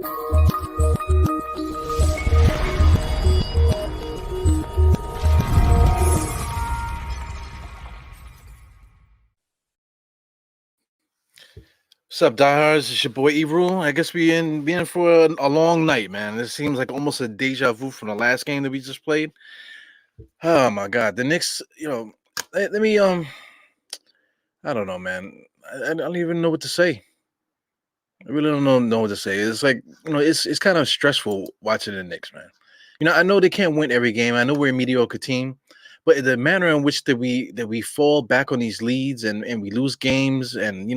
What's up, diehards? It's your boy Ebru. I guess we in for a long night, man. It seems like almost a deja vu from the last game that we just played. Oh my god, the Knicks. Let me I don't know, man. I don't even know what to say. I really don't know what to say. It's like it's kind of stressful watching the Knicks, man. I know they can't win every game. I know we're a mediocre team, but the manner in which that we fall back on these leads and we lose games, and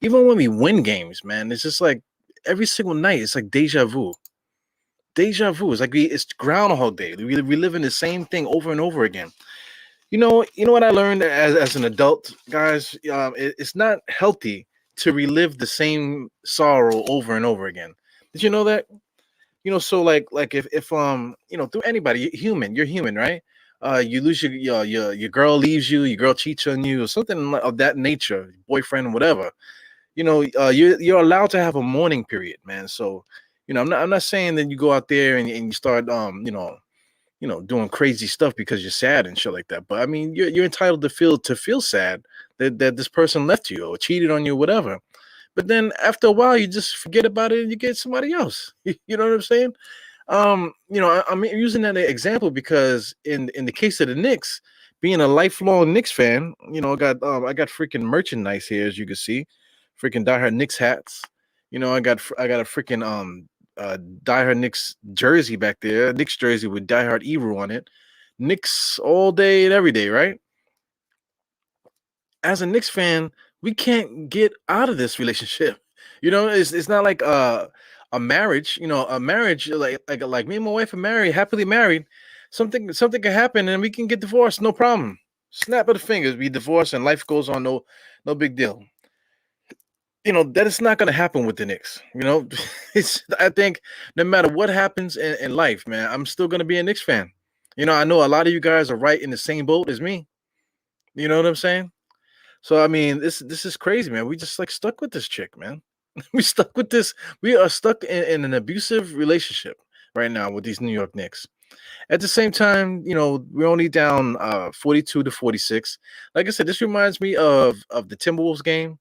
even when we win games, man, it's just like every single night, it's like deja vu. Deja vu. It's like it's Groundhog Day. We live in the same thing over and over again. You know what I learned as an adult, guys. It's not healthy to relive the same sorrow over and over again. Did you know that? So like if through anybody, you're human, right? You lose your girl leaves you, your girl cheats on you, or something of that nature, boyfriend, whatever. You're allowed to have a mourning period, man. So I'm not saying that you go out there and you start doing crazy stuff because you're sad and shit like that. But I mean, you're entitled to feel sad that this person left you or cheated on you, or whatever. But then after a while, you just forget about it and you get somebody else. You know what I'm saying? I'm using that example because in the case of the Knicks, being a lifelong Knicks fan, I got freaking merchandise here, as you can see, freaking diehard Knicks hats. I got a freaking diehard Knicks jersey back there, Knicks jersey with diehard Ebru on it. Knicks all day and every day, right? As a Knicks fan, we can't get out of this relationship. It's not like a marriage. A marriage like me and my wife are married, happily married. Something can happen and we can get divorced, no problem. Snap of the fingers, we divorce and life goes on, no big deal. That is not going to happen with the Knicks. I think no matter what happens in life, man, I'm still going to be a Knicks fan. I know a lot of you guys are right in the same boat as me. You know what I'm saying? So I mean, this is crazy, man. We just like stuck with this chick, man. We stuck with this. We are stuck in an abusive relationship right now with these New York Knicks. At the same time, we're only down 42-46. Like I said, this reminds me of the Timberwolves game.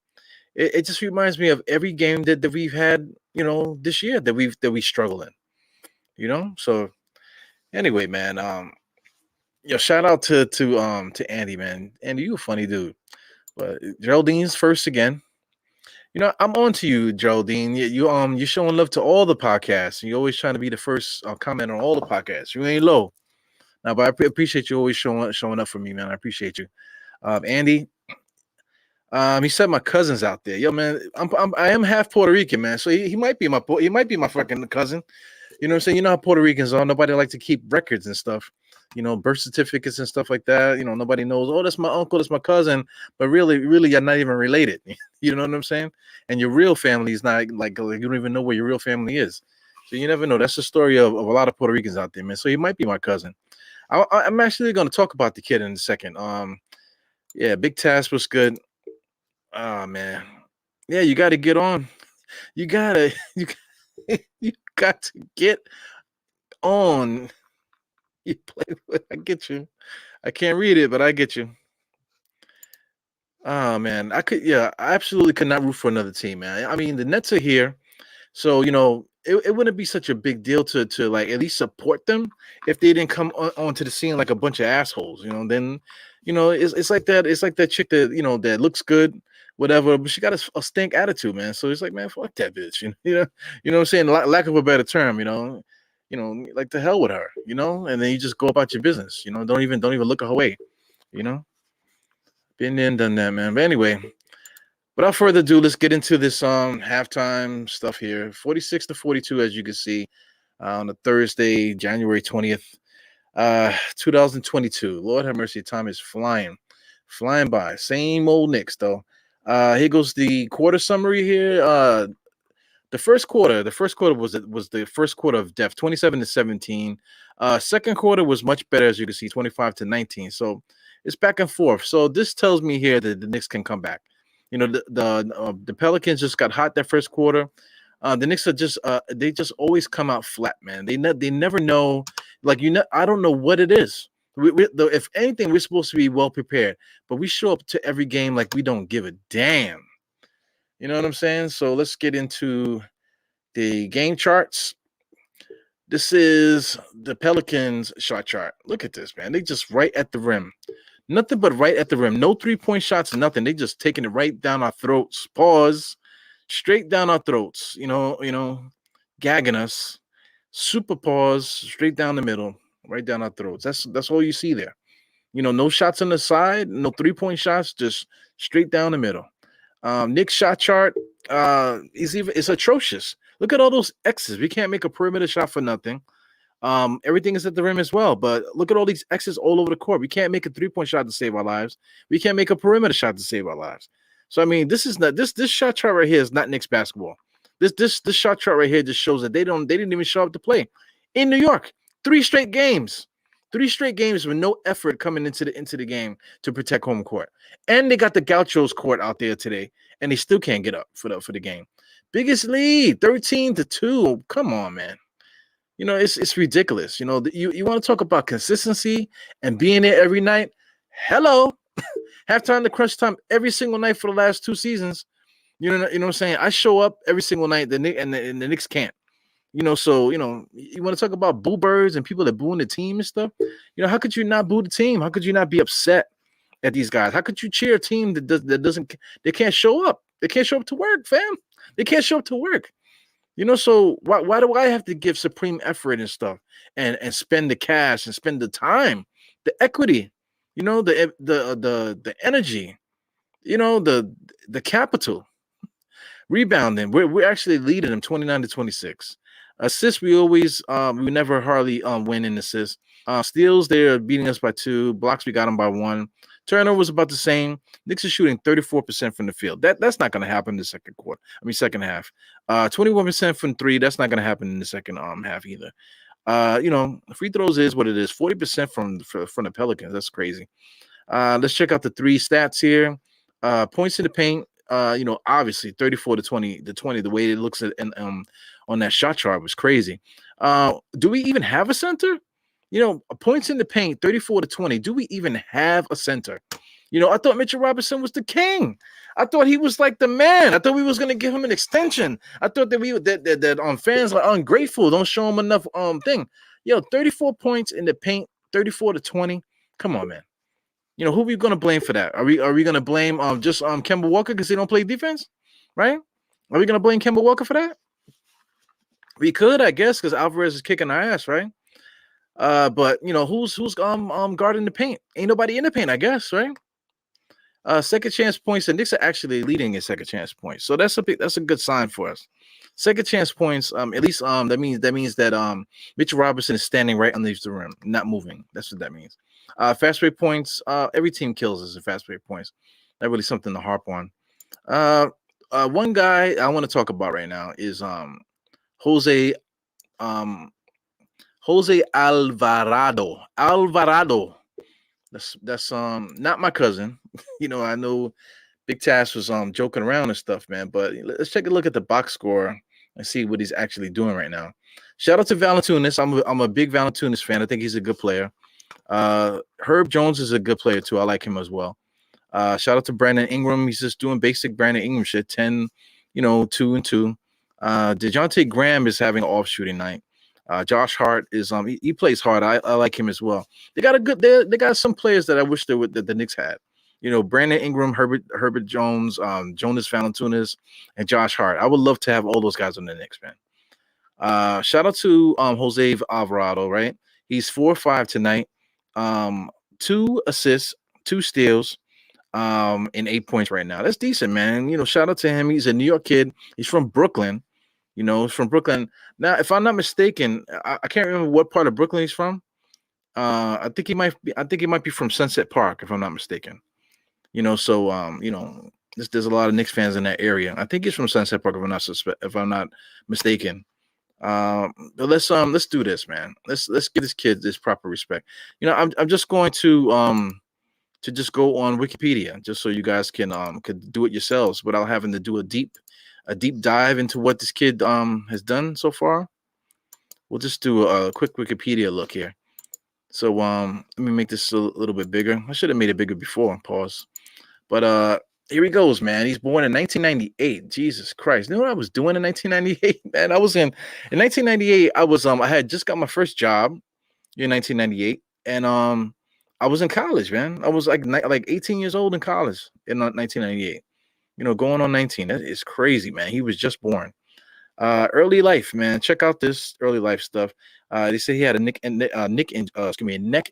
It just reminds me of every game that we've had, this year that we struggle in. So anyway, man. Shout out to Andy, man. Andy, you a funny dude. But Geraldine's first again. I'm on to you, Geraldine. You're showing love to all the podcasts. You're always trying to be the first comment on all the podcasts. You ain't low. Now, but I appreciate you always showing up for me, man. I appreciate you. Andy, he said my cousin's out there. Yo, man, I am half Puerto Rican, man. So he might be my fucking cousin. You know what I'm saying? You know how Puerto Ricans are. Nobody like to keep records and stuff. Birth certificates and stuff like that. Nobody knows, oh, that's my uncle, that's my cousin. But really, you're not even related. You know what I'm saying? And your real family is not like you don't even know where your real family is. So you never know. That's the story of a lot of Puerto Ricans out there, man. So he might be my cousin. I'm actually going to talk about the kid in a second. Yeah, Big Task was good. Oh, man. Yeah, you got to get on. You gotta, you got to get on. You play with. I get you. I can't read it, but I get you. Oh man, I absolutely could not root for another team, man. I mean, the Nets are here, so it wouldn't be such a big deal to like at least support them if they didn't come onto the scene like a bunch of assholes. Then it's like that. It's like that chick that that looks good, whatever, but she got a stink attitude, man. So it's like, man, fuck that bitch. What I'm saying? Lack of a better term, like the hell with her, and then you just go about your business. Don't even look her way. You know, been there and done that, man. But anyway, without further ado, let's get into this halftime stuff here. 46-42, as you can see, on a Thursday, January 20th, 2022. Lord have mercy, time is flying by. Same old Knicks, though. Here goes the quarter summary here. The first quarter was the first quarter of depth, 27-17. Second quarter was much better, as you can see, 25-19. So it's back and forth. So this tells me here that the Knicks can come back. The Pelicans just got hot that first quarter. The Knicks are just they just always come out flat, man. They never know. Like I don't know what it is. If anything, we're supposed to be well prepared, but we show up to every game like we don't give a damn. You know what I'm saying? So let's get into the game charts. This is the Pelicans shot chart. Look at this, man. They just right at the rim. Nothing but right at the rim. No 3-point shots, nothing. They just taking it right down our throats. Pause. Straight down our throats. Gagging us. Super pause. Straight down the middle. Right down our throats. That's all you see there. No shots on the side. No 3-point shots. Just straight down the middle. Knicks shot chart. It's atrocious. Look at all those X's. We can't make a perimeter shot for nothing. Everything is at the rim as well, but look at all these X's all over the court. We can't make a 3-point shot to save our lives. We can't make a perimeter shot to save our lives. So I mean, this is not this shot chart right here is not Knicks basketball. This shot chart right here just shows that they didn't even show up to play in New York. 3 straight games. 3 straight games with no effort coming into the game to protect home court. And they got the Gauchos court out there today, and they still can't get up for the game. Biggest lead, 13-2. Come on, man. It's ridiculous. You want to talk about consistency and being there every night. Hello. Halftime to crunch time every single night for the last 2 seasons. You know what I'm saying? I show up every single night, and the Knicks can't. So you want to talk about boo birds and people that booing the team and stuff. How could you not boo the team? How could you not be upset at these guys? How could you cheer a team that doesn't? They can't show up. They can't show up to work, fam. They can't show up to work. So why do I have to give supreme effort and stuff and spend the cash and spend the time, the equity, the energy, the capital. Rebounding, we're actually leading them 29-26. Assists, we never hardly win in assists. Steals, they're beating us by 2. Blocks, we got them by 1. Turnovers about the same. Knicks are shooting 34% from the field. That's not going to happen in the second half. 21% from 3. That's not going to happen in the second half either. Free throws is what it is. 40% from the Pelicans. That's crazy. Let's check out the 3 stats here. Points in the paint. Obviously 34-20. The way it looks at on that shot chart was crazy. Do we even have a center? Points in the paint, 34-20. Do we even have a center? I thought Mitchell Robinson was the king. I thought he was like the man. I thought we was gonna give him an extension. I thought that fans are ungrateful. Don't show him enough 34 points in the paint, 34-20. Come on, man. Who are we gonna blame for that? Are we gonna blame just Kemba Walker because he don't play defense, right? Are we gonna blame Kemba Walker for that? We could, I guess, because Alvarez is kicking our ass, right? But who's guarding the paint? Ain't nobody in the paint, I guess, right? Second chance points. The Knicks are actually leading in second chance points, so that's a good sign for us. Second chance points, at least that means that Mitchell Robinson is standing right underneath the rim, not moving. That's what that means. Fast break points. Every team kills us in fast break points. Not really something to harp on. One guy I want to talk about right now is Jose Alvarado. That's not my cousin. I know Big Tass was joking around and stuff, man. But let's take a look at the box score and see what he's actually doing right now. Shout out to Valanciunas. I'm a big Valanciunas fan. I think he's a good player. Herb Jones is a good player too. I like him as well. Shout out to Brandon Ingram. He's just doing basic Brandon Ingram shit. 10, 2-2. DeJounte Graham is having an off shooting night. Josh Hart is he plays hard. I like him as well. They got some players that I wish that the Knicks had. Brandon Ingram, Herbert Jones, Jonas Valanciunas, and Josh Hart. I would love to have all those guys on the Knicks, man. Shout out to Jose Alvarado, right? He's 4-5 tonight. 2 assists, 2 steals, and 8 points right now. That's decent, man. Shout out to him. He's a New York kid. He's from Brooklyn. He's from Brooklyn. Now, if I'm not mistaken, I can't remember what part of Brooklyn he's from. I think he might be from Sunset Park, if I'm not mistaken. There's a lot of Knicks fans in that area. I think he's from Sunset Park, if I'm not mistaken. But let's do this, man. Let's give this kid this proper respect. I'm just going to just go on Wikipedia just so you guys can do it yourselves without having to do a deep a deep dive into what this kid has done so far, we'll just do a quick Wikipedia look here. So let me make this a little bit bigger. I should have made it bigger before. Pause. But here he goes, man. He's born in 1998. Jesus Christ. You know what I was doing in 1998? Man, I was in 1998, I had just got my first job in 1998, and I was in college, man. I was like 18 years old in college in 1998. Going on 19. That is crazy, man. He was just born. Early life, man. Check out this early life stuff. They say he had a neck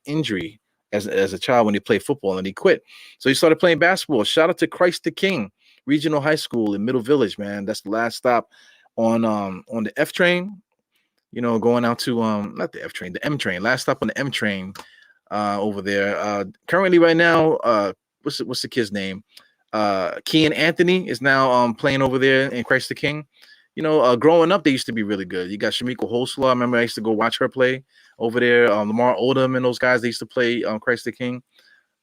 injury as a child when he played football, and he quit. So he started playing basketball. Shout out to Christ the King Regional High School in Middle Village, man. That's the last stop on the F train. Going out to not the F train, the M train. Last stop on the M train over there. Currently, right now, what's the kid's name? Kean Anthony is now playing over there in Christ the King. Growing up, they used to be really good. You got Shamika Holslaw. I remember I used to go watch her play over there. Lamar Odom and those guys, they used to play Christ the King.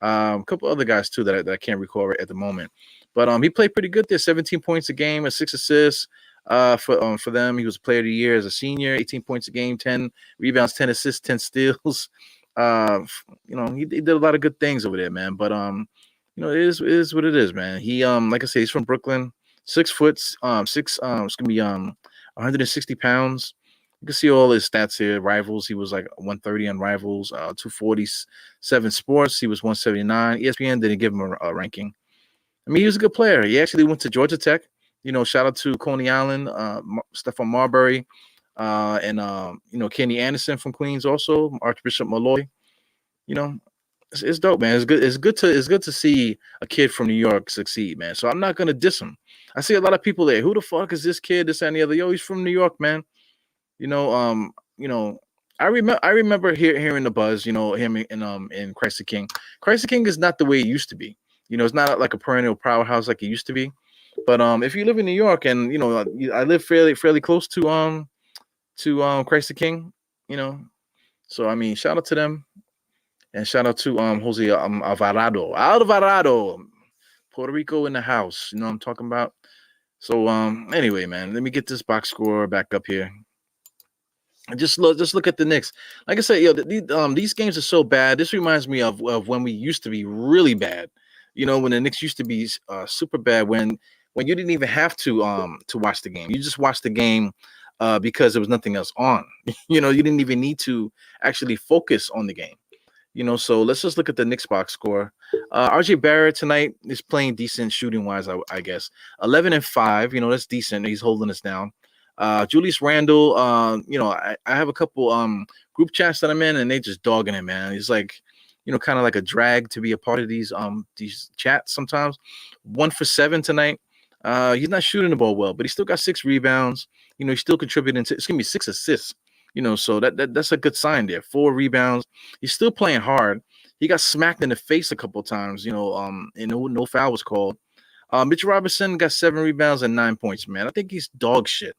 A couple other guys, too, that I can't recall right at the moment. But he played pretty good there. 17 points a game and 6 assists for them. He was player of the year as a senior, 18 points a game, 10 rebounds, 10 assists, 10 steals. He did a lot of good things over there, man. But, it is what it is, man. He, like I say, he's from Brooklyn. 6 foot, it's gonna be 160 pounds. You can see all his stats here. Rivals, he was like 130 on Rivals, 247 Sports. He was 179. ESPN didn't give him a ranking. I mean, he was a good player. He actually went to Georgia Tech. Shout out to Coney Island, Stephon Marbury, and Kenny Anderson from Queens, also Archbishop Malloy. It's dope, man. It's good to see a kid from New York succeed, man. So I'm not gonna diss him. I see a lot of people there. Who the fuck is this kid? This and the other. Yo, he's from New York, man. I remember hearing the buzz. Him in Christ the King. Christ the King is not the way it used to be. It's not like a perennial powerhouse like it used to be. But if you live in New York, and I live fairly close to Christ the King. So I mean, shout out to them. And shout out to Jose Alvarado, Puerto Rico in the house. You know what I'm talking about? So anyway, man, let me get this box score back up here. And just look at the Knicks. Like I said, these games are so bad. This reminds me of when we used to be really bad. When the Knicks used to be super bad. When you didn't even have to watch the game. You just watched the game because there was nothing else on. You didn't even need to actually focus on the game. So let's just look at the Knicks box score. RJ Barrett tonight is playing decent shooting wise, I guess. 11 and 5, that's decent. He's holding us down. Julius Randle, I have a couple group chats that I'm in, and they just dogging him, man. He's like, kind of like a drag to be a part of these chats sometimes. 1 for 7 tonight. He's not shooting the ball well, but he still got 6 rebounds. He's still contributing to. It's gonna be 6 assists. So that's a good sign there. 4 rebounds. He's still playing hard. He got smacked in the face a couple times, and no foul was called. Mitch Robinson got 7 rebounds and 9 points, man. I think he's dog shit.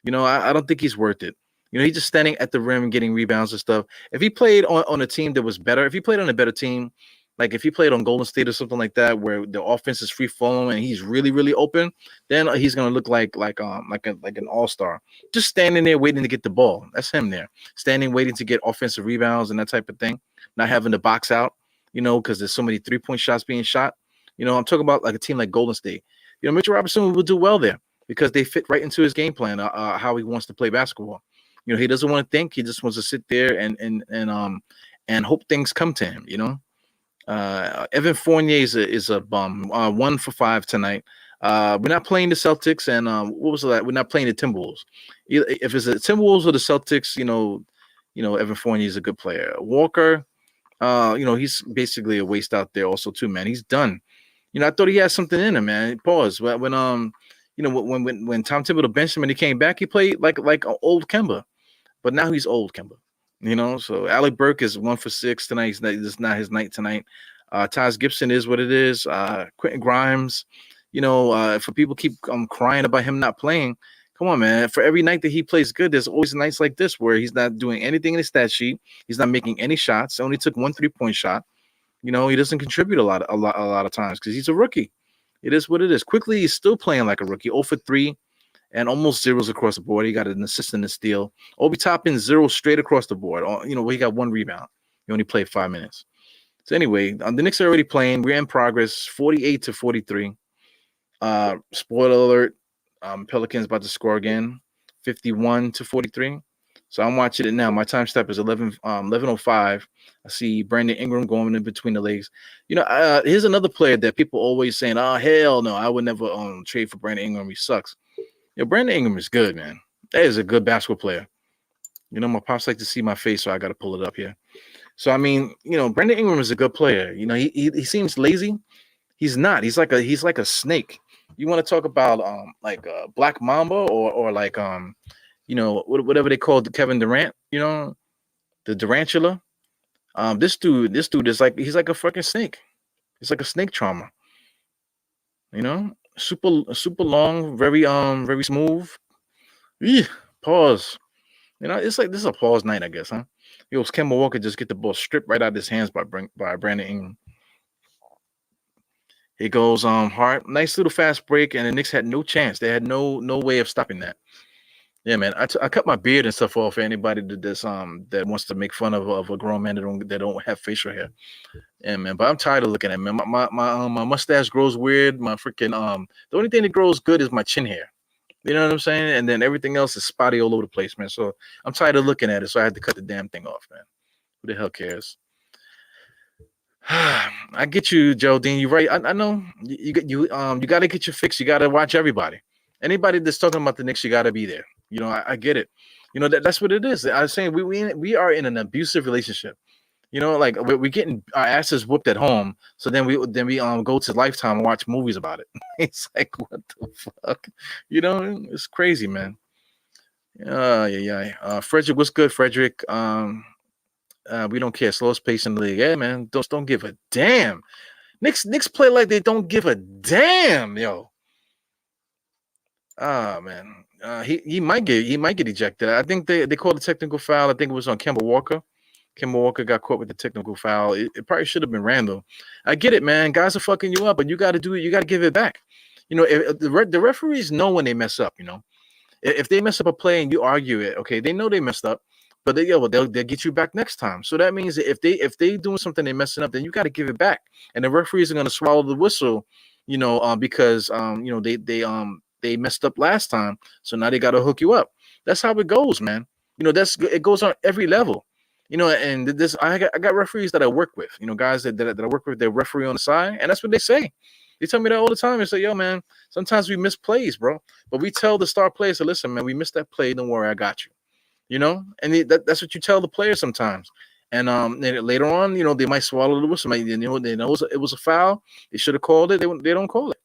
I don't think he's worth it. He's just standing at the rim and getting rebounds and stuff. If he played on a team that was better, if he played on a better team, like if he played on Golden State or something like that, where the offense is free flowing and he's really, really open, then he's gonna look like an all-star. Just standing there waiting to get the ball. That's him there. Standing, waiting to get offensive rebounds and that type of thing. Not having to box out, because there's so many 3-point shots being shot. I'm talking about like a team like Golden State. Mitchell Robinson will do well there because they fit right into his game plan, how he wants to play basketball. He doesn't want to think. He just wants to sit there and hope things come to him. Evan Fournier is a bum. 1 for 5 tonight. We're not playing the Celtics, and what was that? We're not playing the Timberwolves. If it's the Timberwolves or the Celtics, Evan Fournier is a good player. Walker, he's basically a waste out there also too, man. He's done. I thought he had something in him, man. Pause. When Tom Thibodeau benched him and he came back, he played like old Kemba, but now he's old Kemba. So Alec Burke is 1 for 6 tonight. It's not his night tonight. Taj Gibson is what it is. Quentin Grimes, for people keep crying about him not playing, come on, man. For every night that he plays good, there's always nights like this where he's not doing anything in his stat sheet. He's not making any shots. Only took 1 3-point shot. He doesn't contribute a lot of times because he's a rookie. It is what it is. Quickly, he's still playing like a rookie. 0 for 3. and almost zeros across the board. He got an assist and a steal. Obi Toppin, 0 straight across the board. He got 1 rebound. He only played 5 minutes. So anyway, the Knicks are already playing. We're in progress, 48-43. Spoiler alert, Pelicans about to score again, 51-43. So I'm watching it now. My time step is 11:05. I see Brandon Ingram going in between the legs. Here's another player that people always saying, "Oh hell no, I would never trade for Brandon Ingram. He sucks." Brandon Ingram is good, man. That is a good basketball player. My pops like to see my face, so I got to pull it up here. So I mean, Brandon Ingram is a good player. He seems lazy. He's not. He's like a snake. You want to talk about like Black Mamba or like whatever they called Kevin Durant, the Durantula. This dude is like he's like a fucking snake. He's like a snake charmer. Super long, very smooth. Eeh, pause. It's like this is a pause night, I guess, huh? Kemba Walker just get the ball stripped right out of his hands by Brandon Ingram. It goes hard. Nice little fast break, and the Knicks had no chance. They had no way of stopping that. Yeah, man. I cut my beard and stuff off for anybody that wants to make fun of a grown man that don't have facial hair. Yeah, man. But I'm tired of looking at it, man. My mustache grows weird. My freaking the only thing that grows good is my chin hair. You know what I'm saying? And then everything else is spotty all over the place, man. So I'm tired of looking at it. So I had to cut the damn thing off, man. Who the hell cares? I get you, Geraldine. You're right. I know you got to get your fix. You got to watch everybody. Anybody that's talking about the Knicks, you got to be there. I get it. That's what it is. I was saying we are in an abusive relationship. Like we're getting our asses whooped at home. So then we go to Lifetime and watch movies about it. It's like, what the fuck? It's crazy, man. Yeah. Frederick, what's good, Frederick? We don't care. Slowest pace in the league. Yeah, man. Don't give a damn. Knicks play like they don't give a damn, yo. Man. He might get ejected. I think they called a technical foul. I think it was on Kemba Walker. Kemba Walker got caught with the technical foul. It probably should have been Randall. I get it, man. Guys are fucking you up, but you got to do it. You got to give it back. If the referees know when they mess up. If they mess up a play and you argue it, okay, they know they messed up. But they'll get you back next time. So that means that if they doing something they're messing up, then you got to give it back. And the referees are going to swallow the whistle, because they messed up last time. So now they got to hook you up. That's how it goes, man. It goes on every level. And this I got referees that I work with. Guys that I work with, they're referee on the side, and that's what they say. They tell me that all the time. They say, "Yo, man, sometimes we miss plays, bro." But we tell the star players, to listen, man, we missed that play. Don't worry, I got you. And that's what you tell the players sometimes. And then later on, they might swallow the whistle. They know it was a foul. They should have called it. They don't call it.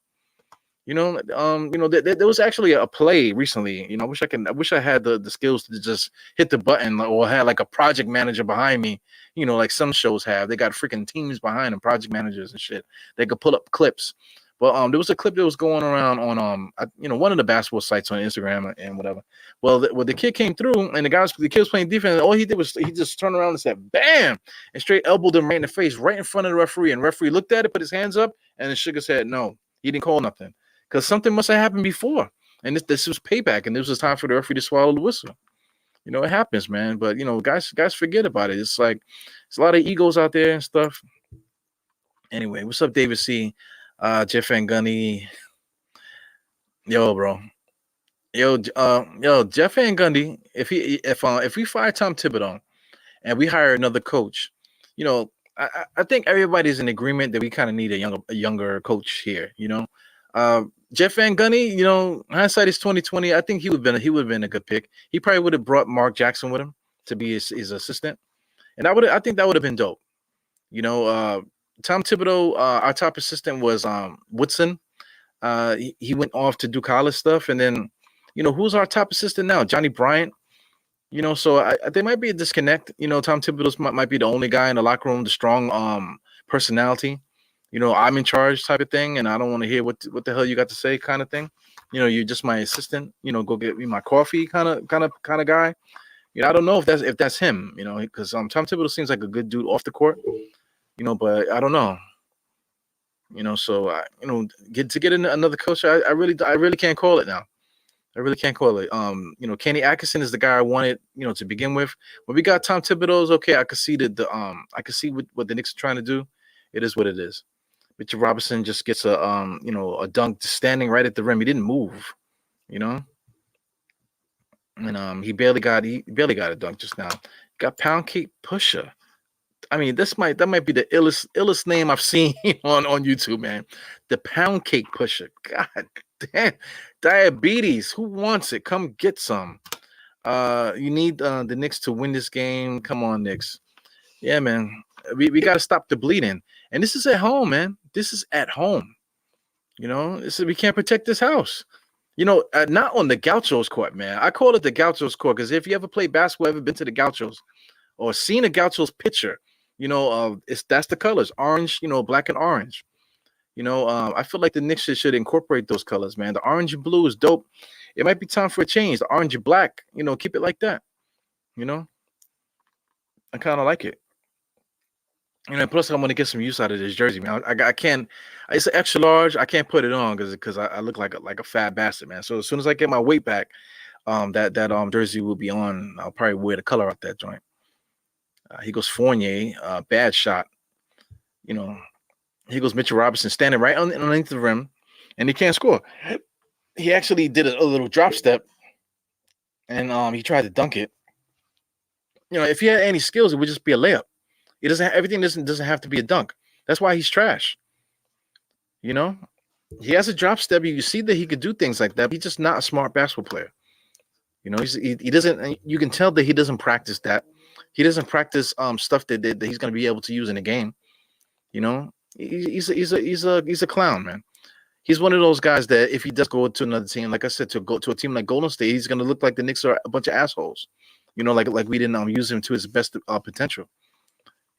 There was actually a play recently. I wish I had the skills to just hit the button or had like a project manager behind me. Like some shows have. They got freaking teams behind them, project managers and shit. They could pull up clips. But there was a clip that was going around on one of the basketball sites on Instagram and whatever. Well, the kid came through and the kid was playing defense. And all he did was he just turned around and said "bam" and straight elbowed him right in the face, right in front of the referee. And the referee looked at it, put his hands up, and then shook his head. No, he didn't call nothing because something must have happened before. And this was payback, and this was time for the referee to swallow the whistle. It happens, man. But guys forget about it. It's like it's a lot of egos out there and stuff. Anyway, what's up, David C? Jeff Van Gundy, yo, bro, Jeff Van Gundy. If we fire Tom Thibodeau and we hire another coach, I think everybody's in agreement that we kind of need a younger coach here. Jeff Van Gundy, hindsight is 2020. I think he would have been a good pick. He probably would have brought Mark Jackson with him to be his assistant, and I think that would have been dope. Tom Thibodeau, our top assistant was Woodson. He went off to do college stuff, and then who's our top assistant now? Johnny Bryant. So there might be a disconnect. Tom Thibodeau might be the only guy in the locker room, the strong personality. I'm in charge type of thing, and I don't want to hear what the hell you got to say kind of thing. You're just my assistant. Go get me my coffee kind of guy. I don't know if that's him. Because Tom Thibodeau seems like a good dude off the court. But I don't know. So get in another coach. I really can't call it now. I really can't call it. Kenny Atkinson is the guy I wanted, to begin with. When we got Tom Thibodeau's, okay, I could see I could see what the Knicks are trying to do. It is what it is. Mitchell Robinson just gets a dunk standing right at the rim. He didn't move, you know, and he barely got a dunk just now. Got Pound Cake Pusher. I mean, that might be the illest name I've seen on YouTube, man. The Pound Cake Pusher. God damn, diabetes. Who wants it? Come get some. You need the Knicks to win this game. Come on, Knicks. Yeah, man. We got to stop the bleeding. And this is at home, man. This is at home. We can't protect this house. Not on the Gauchos court, man. I call it the Gauchos court because if you ever played basketball, ever been to the Gauchos or seen a Gauchos picture, that's the colors, orange, black and orange. I feel like the Knicks should incorporate those colors, man. The orange and blue is dope. It might be time for a change. The orange and black, keep it like that. I kind of like it. Plus I'm gonna get some use out of this jersey, man. I can't. It's an extra large. I can't put it on because I look like a fat bastard, man. So as soon as I get my weight back, that jersey will be on. I'll probably wear the color out that joint. He goes Fournier, bad shot. He goes Mitchell Robinson standing right underneath the rim, and he can't score. He actually did a little drop step, and he tried to dunk it. If he had any skills, it would just be a layup. Everything doesn't have to be a dunk. That's why he's trash. He has a drop step. You see that he could do things like that. But he's just not a smart basketball player. He doesn't. You can tell that he doesn't practice that. He doesn't practice stuff that he's going to be able to use in a game. He's a clown, man. He's one of those guys that if he does go to another team, like I said, to go to a team like Golden State, he's going to look like the Knicks are a bunch of assholes. Like we didn't use him to his best potential.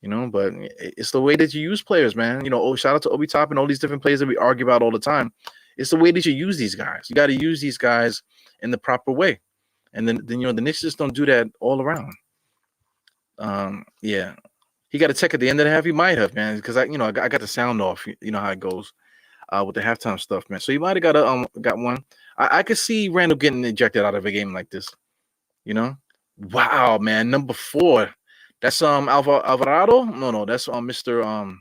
But it's the way that you use players, man. Shout out to Obi Toppin, all these different players that we argue about all the time. It's the way that you use these guys. You got to use these guys in the proper way. And then the Knicks just don't do that all around. Yeah. He got a tech at the end of the half. He might have, man, because I got the sound off. You know how it goes with the halftime stuff, man. So he might have got one. I could see Randall getting ejected out of a game like this. Wow, man, number 4. That's Alvarado. No, that's Mr.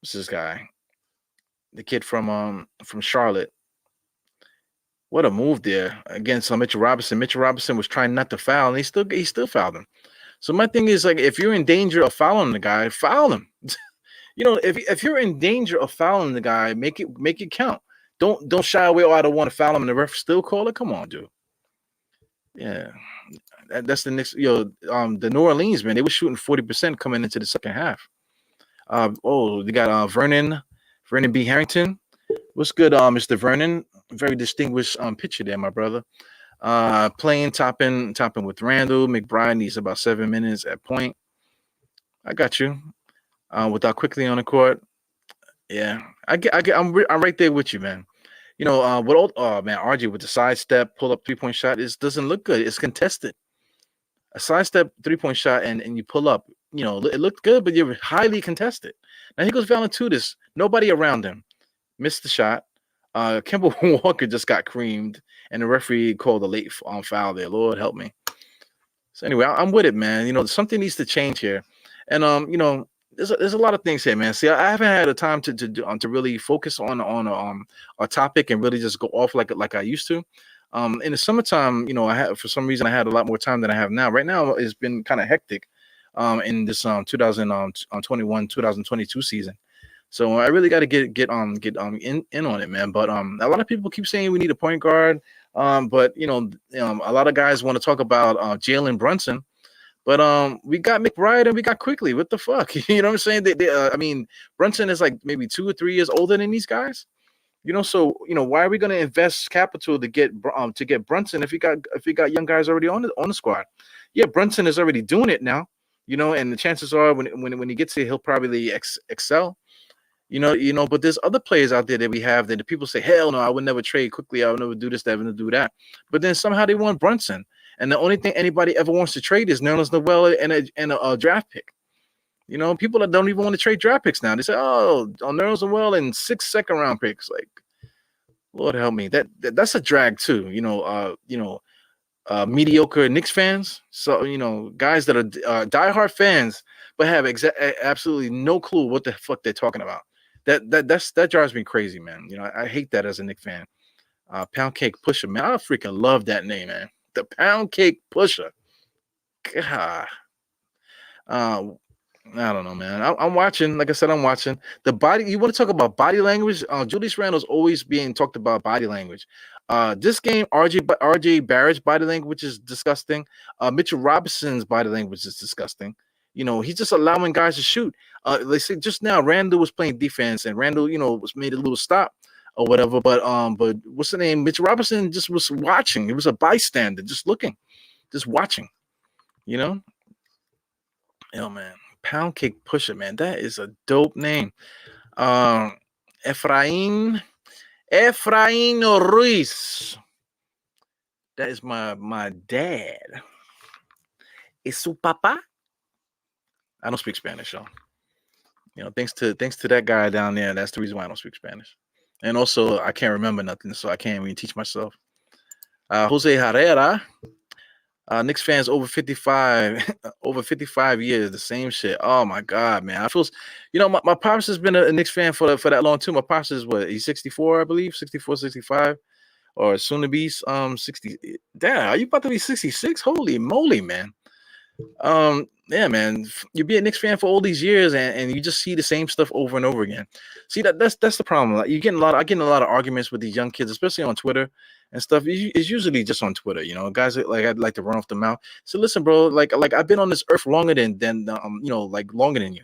What's this guy? The kid from Charlotte. What a move there against Mitchell Robinson. Mitchell Robinson was trying not to foul, and he still fouled him. So my thing is, like, if you're in danger of fouling the guy, foul him. If you're in danger of fouling the guy, make it count. Don't shy away. Oh, I don't want to foul him, and the ref still call it. Come on, dude. Yeah. That's the Knicks. The New Orleans, man, they were shooting 40% coming into the second half. They got Vernon B. Harrington. What's good, Mr. Vernon? Very distinguished pitcher there, my brother. Playing topping with Randall. McBride needs about 7 minutes at point. I got you. Without quickly on the court. Yeah, I'm right there with you, man. Man, RJ with the sidestep, pull up 3-point shot, it doesn't look good. It's contested. A sidestep 3-point shot and you pull up, it looked good, but you're highly contested. Now here goes Valanciunas. Nobody around him. Missed the shot. Kemba Walker just got creamed, and the referee called a late foul there. Lord help me. So anyway, I'm with it, man. Something needs to change here. And there's a lot of things here, man. See, I haven't had a time to really focus on a topic and really just go off like I used to. In the summertime, for some reason I had a lot more time than I have now. Right now, it's been kind of hectic in this 2021-2022 season. So I really got to get in on it, man. But a lot of people keep saying we need a point guard. But a lot of guys want to talk about Jalen Brunson. But we got McBride and we got Quickly. What the fuck? You know what I'm saying? Brunson is like maybe 2 or 3 years older than these guys. So why are we going to invest capital to get Brunson if we got young guys already on the squad? Yeah, Brunson is already doing it now. And the chances are when he gets here, he'll probably excel. But there's other players out there that we have that the people say, hell no, I would never trade Quickly. I would never do this, I would never do that. But then somehow they want Brunson. And the only thing anybody ever wants to trade is Nerlens Noel and a draft pick. People that don't even want to trade draft picks now. They say, Nerlens Noel and 6 second-round picks. Like, Lord help me. That's a drag too. Mediocre Knicks fans. So guys that are diehard fans, but have absolutely no clue what the fuck they're talking about. That drives me crazy, man. I hate that as a Knicks fan. Pound Cake Pusher, man. I freaking love that name, man. The Pound Cake Pusher. God. Uh, I don't know, man. I'm watching. Like I said, I'm watching the body. You want to talk about body language? Julius Randle's always being talked about body language. This game, RJ Barrett's body language is disgusting. Mitchell Robinson's body language is disgusting. He's just allowing guys to shoot. They say just now, Randle was playing defense, and Randle, was made a little stop or whatever. But what's the name? Mitchell Robinson just was watching. He was a bystander, just looking, just watching. Yo, man. Pound Cake Pusher, man. That is a dope name. Efrain Ruiz. That is my dad. Is su papa? I don't speak Spanish, y'all. Thanks to that guy down there. That's the reason why I don't speak Spanish. And also, I can't remember nothing, so I can't even teach myself. Jose Herrera. Knicks fans over 55 years, the same shit. Oh my god, man. I feel, my pops has been a Knicks fan for that long too. My pops is he's 64, I believe, 64, 65, or soon to be 60. Damn, are you about to be 66? Holy moly, man. Yeah, man. You be a Knicks fan for all these years, and you just see the same stuff over and over again. See, that's the problem. Like, I get a lot of arguments with these young kids, especially on Twitter and stuff. It's usually just on Twitter, guys I'd like to run off the mouth. So listen, bro, like I've been on this earth longer than longer than you.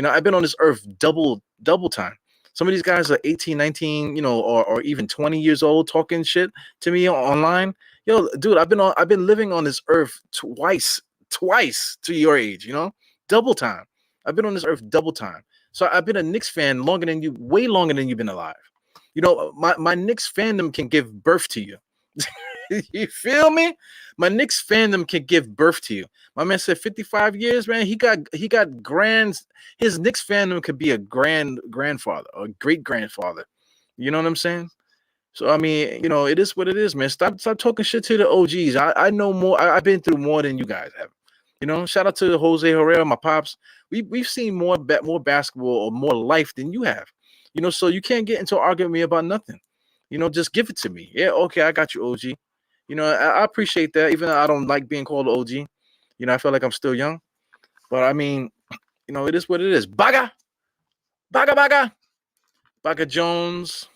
I've been on this earth double time. Some of these guys are 18, 19, or even 20 years old talking shit to me online. Yo, dude, I've been living on this earth twice to your age, double time. I've been on this earth double time. So I've been a Knicks fan longer than you, way longer than you've been alive. My Knicks fandom can give birth to you. You feel me? My Knicks fandom can give birth to you. My man said 55 years, man. He got his Knicks fandom could be a grandfather or great grandfather. You know what I'm saying? So I mean, it is what it is, man. Stop talking shit to the OGs. I know more. I've been through more than you guys have. Shout out to Jose Herrera, my pops. We've seen more basketball or more life than you have. So you can't get into an argument with me about nothing. Just give it to me. Yeah, okay, I got you, OG. I appreciate that, even though I don't like being called OG. I feel like I'm still young. But I mean, it is what it is. Baga Jones.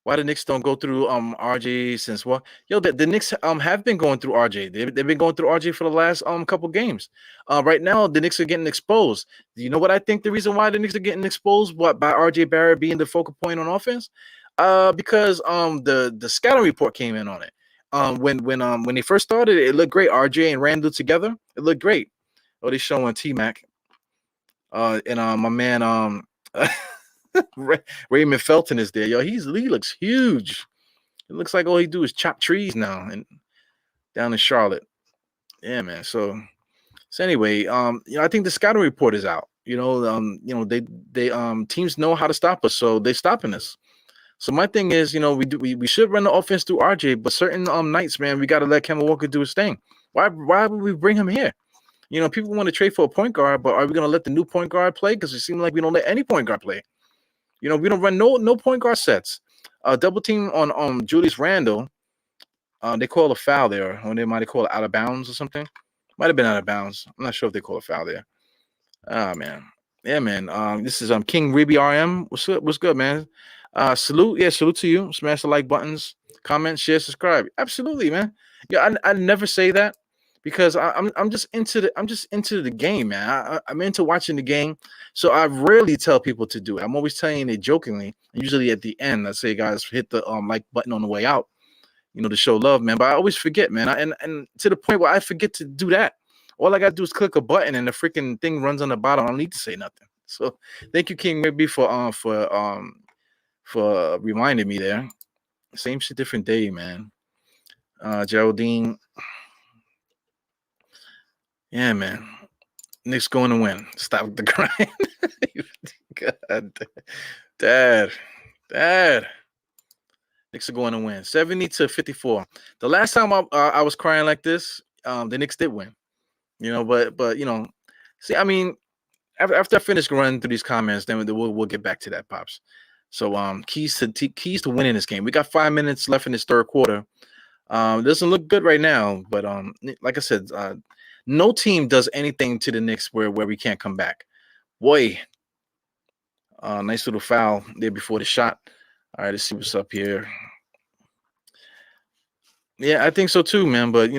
Why the Knicks don't go through RJ since what? Yo, the Knicks have been going through RJ. They've been going through RJ for the last couple games. Right now the Knicks are getting exposed. Do you know what I think the reason why the Knicks are getting exposed? What, by RJ Barrett being the focal point on offense? Because the scouting report came in on it. When they first started, it looked great. RJ and Randall together, it looked great. Oh, they showing T-Mac. And my man Raymond Felton is there. Yo, he looks huge. It looks like all he do is chop trees now and down in Charlotte. Yeah, man. So anyway, I think the scouting report is out. They teams know how to stop us, so they're stopping us. So my thing is, we should run the offense through RJ, but certain nights, man, we got to let Kemba Walker do his thing. Why would we bring him here? People want to trade for a point guard, but are we going to let the new point guard play? Because it seems like we don't let any point guard play. We don't run no point guard sets. Double team on Julius Randle. They call a foul there, or they might call it out of bounds or something. Might have been out of bounds. I'm not sure if they call a foul there. Ah, man. Yeah, man. This is King Reby RM. What's good, man? Salute to you. Smash the like buttons, comment, share, subscribe. Absolutely, man. Yeah, I never say that because I'm just into the game, man. I'm into watching the game, so I rarely tell people to do it. I'm always telling it jokingly, and usually at the end, I say, guys, hit the like button on the way out, to show love, man. But I always forget, man. And to the point where I forget to do that. All I gotta do is click a button, and the freaking thing runs on the bottom. I don't need to say nothing. So thank you, King Maybe, for reminding me there. Same shit, different day, man. Geraldine. Yeah, man. Knicks going to win. Stop the grind. God, Dad. Knicks are going to win 70-54. The last time I was crying like this, the Knicks did win. But see, I mean, after I finish running through these comments, then we'll get back to that, Pops. So keys to winning this game. We got 5 minutes left in this third quarter. It doesn't look good right now, but like I said, no team does anything to the Knicks where we can't come back. Boy, nice little foul there before the shot. All right, let's see what's up here. Yeah, I think so too, man. But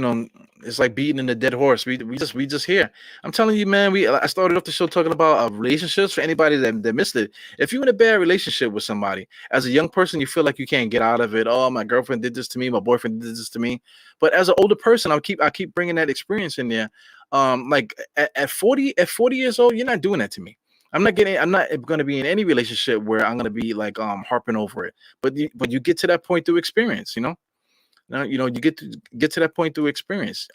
it's like beating in a dead horse. We just here. I'm telling you, man. I started off the show talking about relationships. For anybody that missed it, if you're in a bad relationship with somebody as a young person, you feel like you can't get out of it. Oh, my girlfriend did this to me. My boyfriend did this to me. But as an older person, I keep bringing that experience in there. Like at 40 years old, you're not doing that to me. I'm not going to be in any relationship where I'm going to be like harping over it. But you get to that point through experience, Now, you get to that point through experience.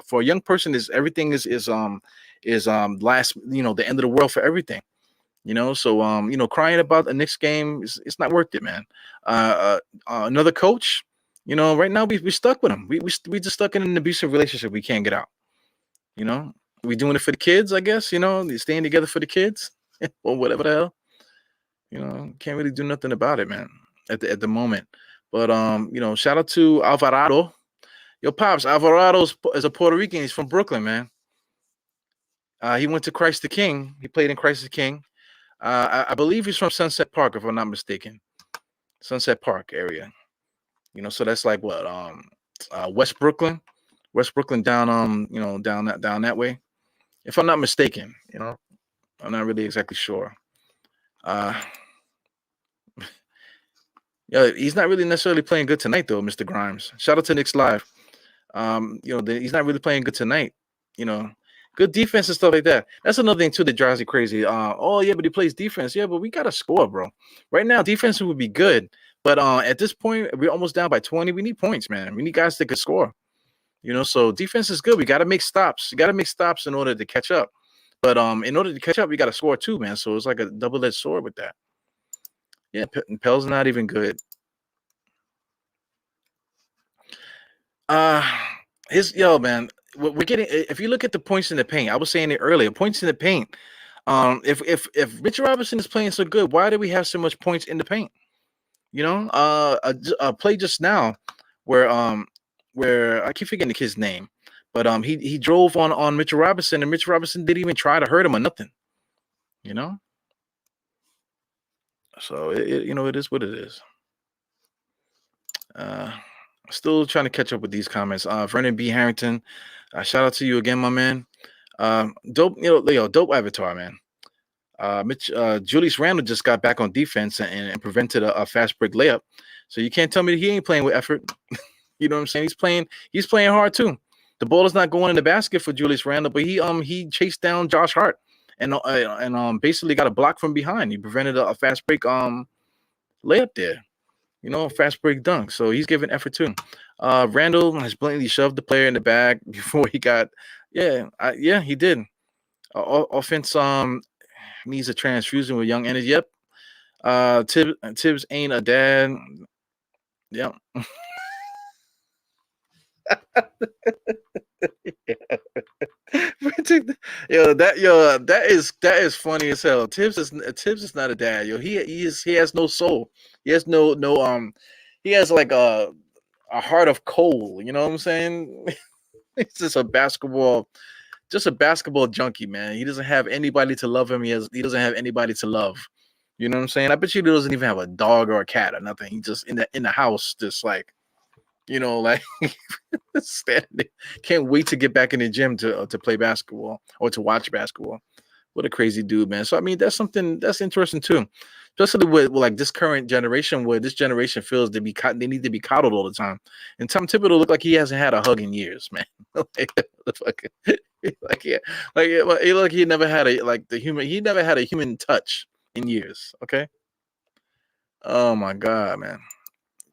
For a young person, everything is last, the end of the world for everything. So crying about a Knicks game it's not worth it, man. Another coach, right now we stuck with him. We just stuck in an abusive relationship. We can't get out. We doing it for the kids, I guess. Staying together for the kids, or whatever the hell. Can't really do nothing about it, man. At the moment. But shout out to Alvarado. Yo, Pops, Alvarado is a Puerto Rican. He's from Brooklyn, man. He went to Christ the King. He played in Christ the King. I believe he's from Sunset Park, if I'm not mistaken. Sunset Park area. So that's like what West Brooklyn. West Brooklyn down down that way. If I'm not mistaken, I'm not really exactly sure. Yeah, he's not really necessarily playing good tonight, though, Mr. Grimes. Shout out to Knicks Live. He's not really playing good tonight. Good defense and stuff like that. That's another thing too that drives me crazy. Oh yeah, but he plays defense. Yeah, but we gotta score, bro. Right now, defense would be good, but at this point, we're almost down by 20. We need points, man. We need guys that could score. So defense is good. We gotta make stops. You gotta make stops in order to catch up. But in order to catch up, we gotta score too, man. So it's like a double-edged sword with that. Yeah, Pell's not even good. Man, we're getting. If you look at the points in the paint, I was saying it earlier. Points in the paint. If Mitchell Robinson is playing so good, why do we have so much points in the paint? A play just now where I keep forgetting the kid's name, but he drove on Mitchell Robinson, and Mitchell Robinson didn't even try to hurt him or nothing. So it is what it is. Still trying to catch up with these comments. Vernon B. Harrington, shout out to you again, my man. Dope, dope avatar, man. Julius Randle just got back on defense and prevented a fast break layup. So you can't tell me that he ain't playing with effort. You know what I'm saying? He's playing hard too. The ball is not going in the basket for Julius Randle, but he chased down Josh Hart and basically got a block from behind. He prevented a fast break layup there. Fast break dunk. So he's giving effort too. Randall has blatantly shoved the player in the back before he got. Yeah, he did. Offense needs a transfusion with young energy. Yep. Tibbs ain't a dad. Yep. That is funny as hell. Tibbs is not a dad, yo. He has no soul. He has he has like a heart of coal. You know what I'm saying? He's just a basketball junkie, man. He doesn't have anybody to love him. He doesn't have anybody to love. You know what I'm saying? I bet you he doesn't even have a dog or a cat or nothing. He just in the house, just like. Like standing there. Can't wait to get back in the gym to play basketball or to watch basketball. What a crazy dude, man. So I mean, that's something that's interesting too, especially with like this current generation, where this generation feels they need to be coddled all the time. And Tom Thibodeau looked like he hasn't had a hug in years, man. He never had he never had a human touch in years. Okay. Oh my God, man.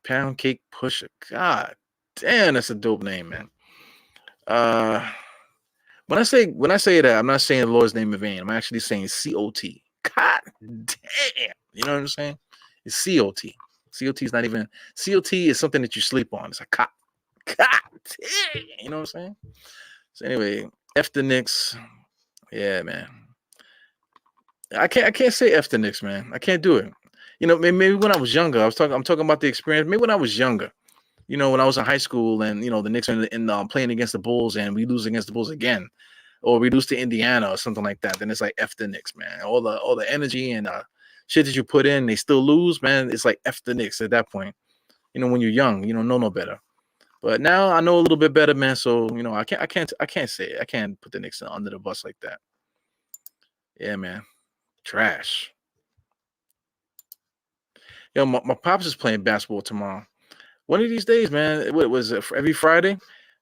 Pound Cake Pusher. God damn, that's a dope name, man. When I say that, I'm not saying the Lord's name in vain. I'm actually saying COT. God damn. You know what I'm saying? It's COT. COT is not even COT is something that you sleep on. It's a cop. You know what I'm saying? So anyway, F the Knicks. Yeah, man. I can't say F the Knicks, man. I can't do it. You know, maybe when I was younger, I'm talking about the experience. Maybe when I was younger, you know, when I was in high school, and you know, the Knicks are playing against the Bulls, and we lose against the Bulls again, or we lose to Indiana or something like that. Then it's like F the Knicks, man. All the energy and shit that you put in, they still lose, man. It's like F the Knicks at that point. You know, when you're young, you don't know no better. But now I know a little bit better, man. So you know, I can't say it. I can't put the Knicks under the bus like that. Yeah, man. Trash. Yo, my pops is playing basketball tomorrow. One of these days, man. What was it? Every Friday?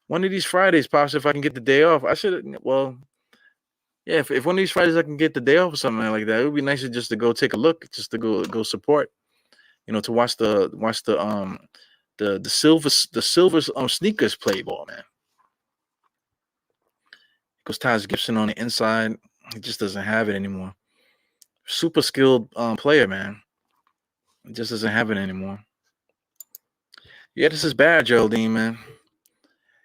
One of these Fridays, pops, if I can get the day off, I should. Well, yeah. If one of these Fridays I can get the day off or something like that, it would be nicer just to go take a look, just to go support. You know, to watch the silver sneakers play ball, man. Because Taj Gibson on the inside, he just doesn't have it anymore. Super skilled player, man. He just doesn't have it anymore. Yeah, this is bad, Geraldine, man.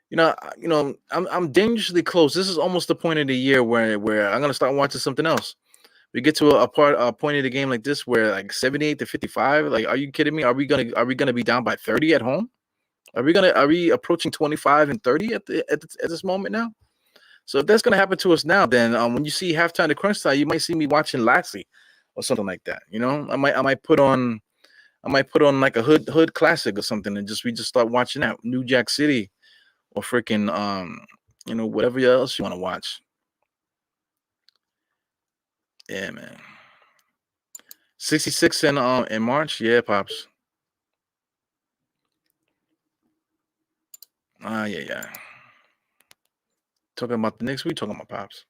You know, I'm dangerously close. This is almost the point of the year where I'm gonna start watching something else. We get to a point of the game like this where like 78 to 55. Like, are you kidding me? Are we gonna be down by 30 at home? Are we approaching 25 and 30 at this moment now? So if that's gonna happen to us now, then when you see halftime to Crunchtime, you might see me watching Lassie or something like that. You know, I might put on like a hood classic or something, and we just start watching that New Jack City or freaking you know, whatever else you want to watch. Yeah, man. 66 in March. Yeah, pops. Yeah. Talking about the Knicks, we talking about pops.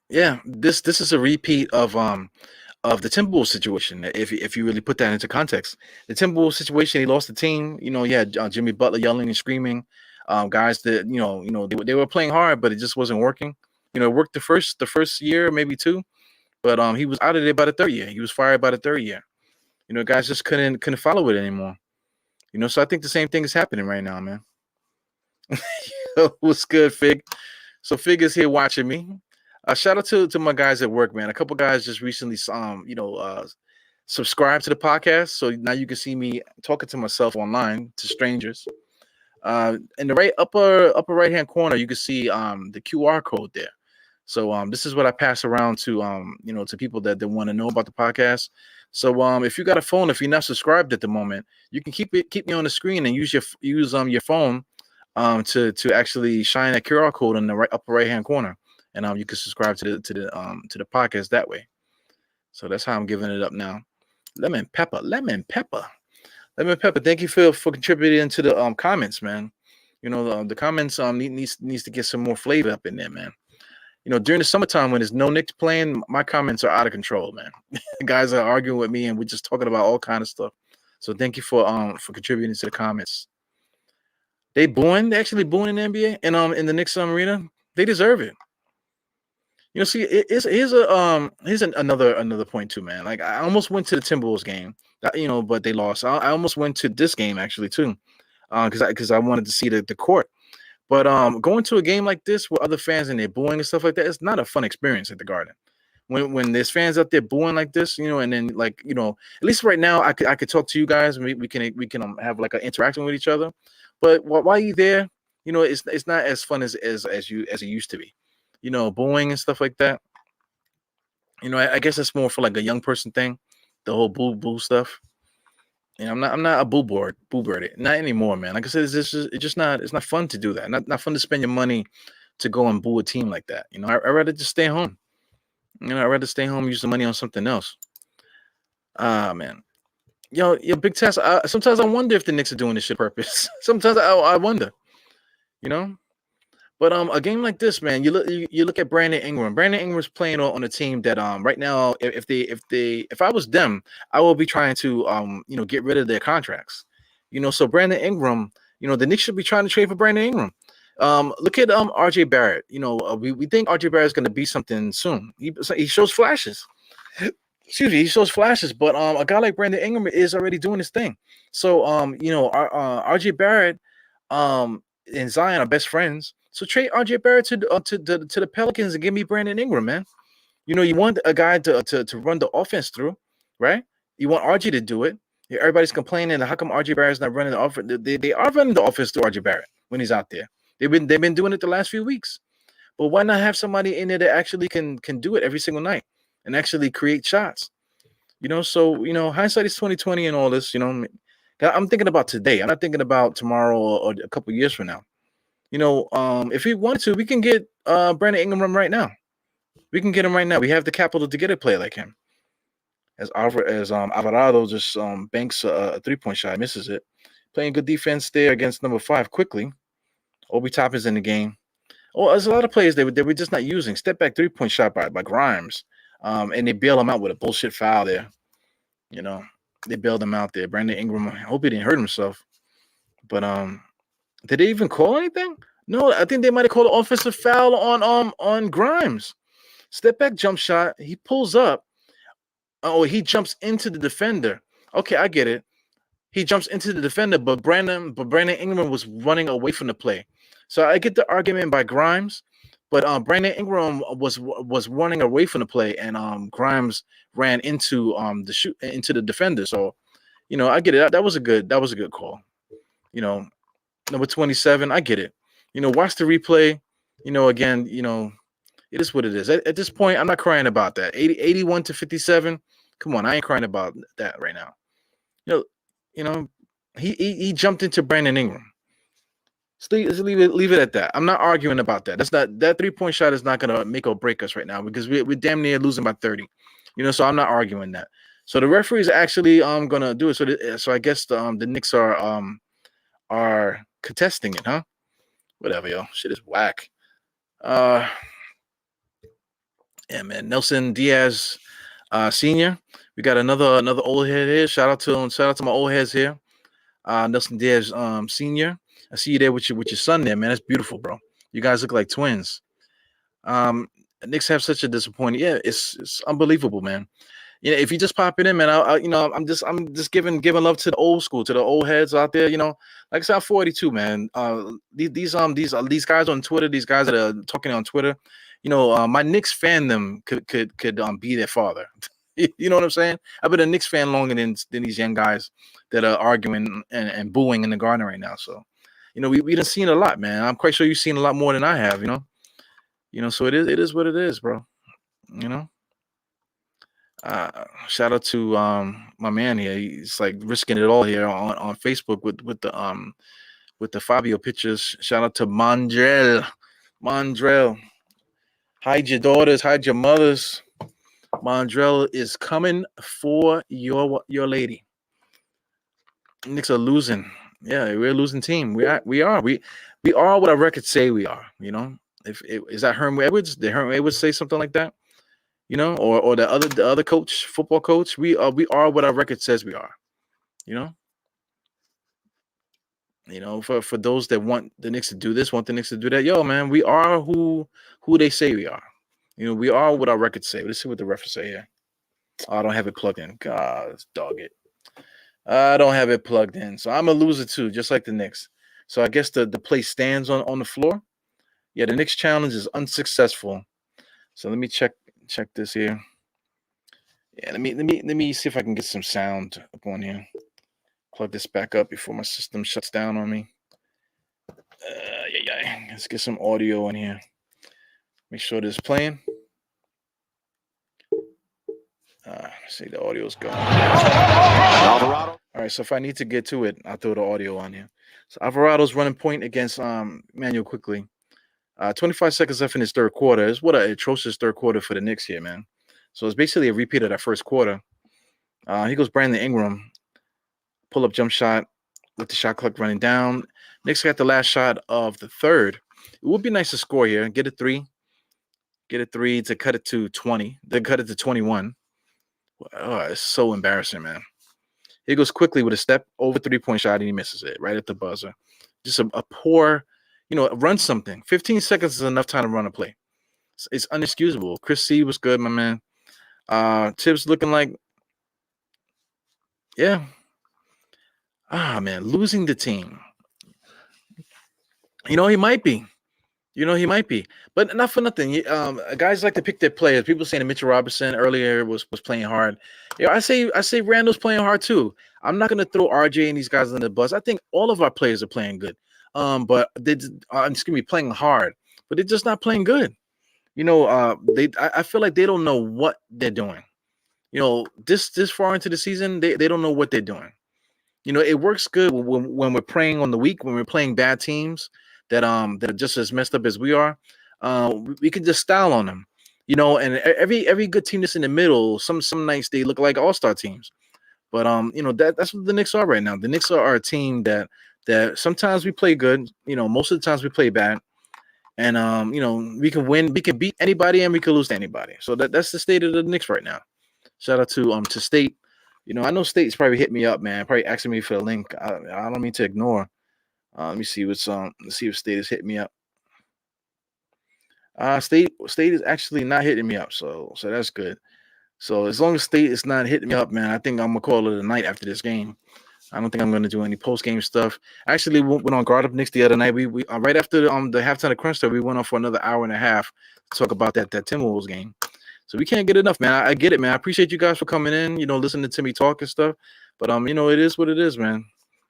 Yeah, this is a repeat of the Timberwolves situation. If you really put that into context, the Timberwolves situation, he lost the team. You know, yeah, Jimmy Butler yelling and screaming, guys that they were playing hard, but it just wasn't working. You know, it worked the first year, maybe two, but he was out of there by the third year. He was fired by the third year. You know, guys just couldn't follow it anymore. You know, so I think the same thing is happening right now, man. What's good, Fig? So Fig is here watching me. Shout out to my guys at work, man. A couple guys just recently, subscribe to the podcast, so now you can see me talking to myself online to strangers. In the upper right hand corner, you can see the QR code there. So this is what I pass around to to people that want to know about the podcast. So if you got a phone, if you're not subscribed at the moment, you can keep me on the screen and use your phone to actually shine a QR code in the upper right hand corner, and you can subscribe to the podcast that way. So that's how I'm giving it up now. Lemon pepper. Thank you for contributing to the comments, man. You know, the comments needs to get some more flavor up in there, man. You know, during the summertime when there's no Knicks playing, my comments are out of control, man. Guys are arguing with me, and we're just talking about all kind of stuff. So thank you for contributing to the comments. They actually booing in the NBA and in the Knicks arena. They deserve it. You know, see, here's another point too, man. Like, I almost went to the Timberwolves game, but they lost. I almost went to this game actually too, because I wanted to see the court. But going to a game like this with other fans and they're booing and stuff like that, it's not a fun experience at the Garden. When there's fans out there booing like this, and then at least right now I could talk to you guys and we can have like an interaction with each other. But while you're there, it's not as fun as it used to be. Booing and stuff like that. I guess that's more for like a young person thing, the whole boo stuff. I'm not a boo bird, not anymore, man. Like I said, it's not fun to do that. Not fun to spend your money to go and boo a team like that. I'd rather just stay home. I'd rather stay home and use the money on something else. Man. Yo, Big Tess, sometimes I wonder if the Knicks are doing this shit on purpose. Sometimes I wonder, But a game like this, man, you look at Brandon Ingram. Brandon Ingram's playing on a team that right now, if I was them, I will be trying to get rid of their contracts. So Brandon Ingram, the Knicks should be trying to trade for Brandon Ingram. Look at RJ Barrett. We think RJ Barrett is going to be something soon. He shows flashes. Excuse me, he shows flashes, but a guy like Brandon Ingram is already doing his thing. So RJ Barrett and Zion are best friends. So trade RJ Barrett to the Pelicans and give me Brandon Ingram, man. You want a guy to run the offense through, right? You want RJ to do it. Everybody's complaining, how come RJ Barrett's not running the offense? They are running the offense through RJ Barrett when he's out there. They've been doing it the last few weeks. But why not have somebody in there that actually can do it every single night and actually create shots? So hindsight is 2020 and all this. I'm thinking about today. I'm not thinking about tomorrow or a couple years from now. If we wanted to, we can get Brandon Ingram right now. We can get him right now. We have the capital to get a player like him. As Alvarado just banks a 3-point shot, misses it. Playing good defense there against number 5 quickly. Obi Toppin's in the game. Oh, there's a lot of players they were just not using. Step back 3-point shot by Grimes. And they bail him out with a bullshit foul there. They bailed him out there. Brandon Ingram, I hope he didn't hurt himself. But did they even call anything? No, I think they might have called an offensive foul on Grimes. Step back jump shot. He pulls up. Oh, he jumps into the defender. Okay, I get it. He jumps into the defender, but Brandon Ingram was running away from the play. So I get the argument by Grimes, but Brandon Ingram was running away from the play, and Grimes ran into into the defender. So, I get it. That was a good call. Number 27, I get it. Watch the replay. Again, it is what it is. At this point, I'm not crying about that. 81-57. Come on, I ain't crying about that right now. He jumped into Brandon Ingram. Just leave it at that. I'm not arguing about that. That 3-point shot is not gonna make or break us right now because we're damn near losing by 30. So I'm not arguing that. So the referee is actually gonna do it. So I guess the Knicks are contesting it, huh? Whatever, yo. Shit is whack. Yeah, man. Nelson Diaz, Senior. We got another old head here. Shout out to my old heads here. Nelson Diaz, Senior. I see you there with your son there, man. That's beautiful, bro. You guys look like twins. Knicks have such a disappointing. Yeah, it's unbelievable, man. If you just pop it in, man, I'm just giving love to the old school, to the old heads out there. Like I said, I'm 42, man. These guys on Twitter, these guys that are talking on Twitter, my Knicks fandom could be their father. You know what I'm saying? I've been a Knicks fan longer than these young guys that are arguing and booing in the garden right now. So, we done seen a lot, man. I'm quite sure you've seen a lot more than I have. So it is what it is, bro. Shout out to my man here. He's like risking it all here on Facebook with the Fabio pictures. Shout out to Mondrell. Hide your daughters, hide your mothers. Mondrell is coming for your lady. Knicks are losing. Yeah, we're a losing team. We are what our records say we are. Is that Herm Edwards? Did Herm Edwards say something like that? Or the other coach, football coach? We are what our record says we are. For those that want the Knicks to do this, want the Knicks to do that, yo, man, we are who they say we are. We are what our records say. Let's see what the reference say here. Oh, I don't have it plugged in. God, let's dog it. I don't have it plugged in. So I'm a loser too, just like the Knicks. So I guess the play stands on the floor. Yeah, the Knicks challenge is unsuccessful. So let me check this here. Yeah, let me see if I can get some sound up on here. Plug this back up before my system shuts down on me. Yeah. Let's get some audio in here. Make sure this is playing. Let's see, the audio's going. Alvarado. All right, so if I need to get to it, I'll throw the audio on here. So Alvarado's running point against Manuel quickly. 25 seconds left in his third quarter. It's what an atrocious third quarter for the Knicks here, man. So it's basically a repeat of that first quarter. Here goes Brandon Ingram. Pull-up jump shot with the shot clock running down. Knicks got the last shot of the third. It would be nice to score here. Get a three to cut it to 20. Then cut it to 21. Oh, it's so embarrassing, man. He goes quickly with a step over 3-point shot, and he misses it right at the buzzer. Just a poor, run something. 15 seconds is enough time to run a play. It's unexcusable. Chris C was good, my man. Tibbs looking like, yeah. Man, losing the team. He might be. He might be, but not for nothing. Guys like to pick their players. People saying that Mitchell Robinson earlier was playing hard. I say Randall's playing hard too. I'm not gonna throw RJ and these guys under the bus. I think all of our players are playing good. But excuse me, playing hard, but they're just not playing good. I feel like they don't know what they're doing. This far into the season, they don't know what they're doing. It works good when we're playing on the week, when we're playing bad teams that are just as messed up as we are. We can just style on them. And every good team that's in the middle, some nights they look like all-star teams. But that's what the Knicks are right now. The Knicks are a team that sometimes we play good, most of the times we play bad. And we can win, we can beat anybody and we can lose to anybody. So that's the state of the Knicks right now. Shout out to State. I know State's probably hit me up, man. Probably asking me for a link. I don't mean to ignore. Let me see let's see if State is hitting me up. State is actually not hitting me up, so that's good. So as long as State is not hitting me up, man, I think I'm gonna call it a night after this game. I don't think I'm gonna do any post game stuff. Actually, went on Guard Up Knicks the other night. We right after the halftime of Crunchtime, we went on for another hour and a half to talk about that Timberwolves game. So we can't get enough, man. I get it, man. I appreciate you guys for coming in, listening to me talk and stuff. But it is what it is, man.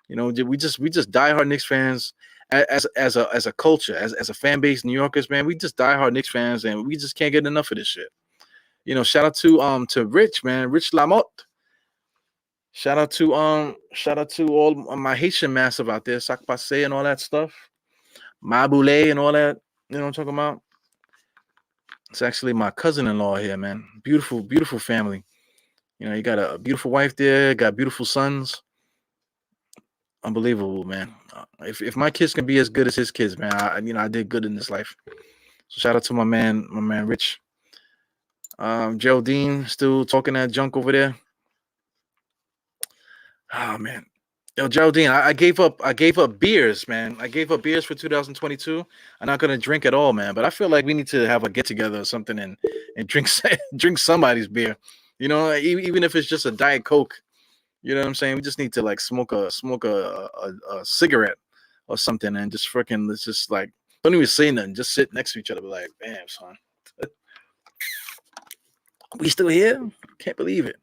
We just diehard Knicks fans as a culture, as a fan base, New Yorkers, man. We just diehard Knicks fans, and we just can't get enough of this shit. Shout out to Rich, man, Rich Lamotte. Shout out to all my Haitian massive out there, Sac Passe and all that stuff, Maboule and all that. You know what I'm talking about? It's actually my cousin-in-law here, man. Beautiful, beautiful family. You got a beautiful wife there, got beautiful sons. Unbelievable, man. If my kids can be as good as his kids, man, I did good in this life. So shout out to my man Rich. Geraldine still talking that junk over there. Oh man. Yo, Geraldine, I gave up beers, man. I gave up beers for 2022. I'm not gonna drink at all, man. But I feel like we need to have a get together or something and drink drink somebody's beer. Even if it's just a Diet Coke. You know what I'm saying? We just need to like smoke a cigarette or something and just freaking let's just like don't even say nothing. Just sit next to each other, be like, bam, son. We still here? Can't believe it.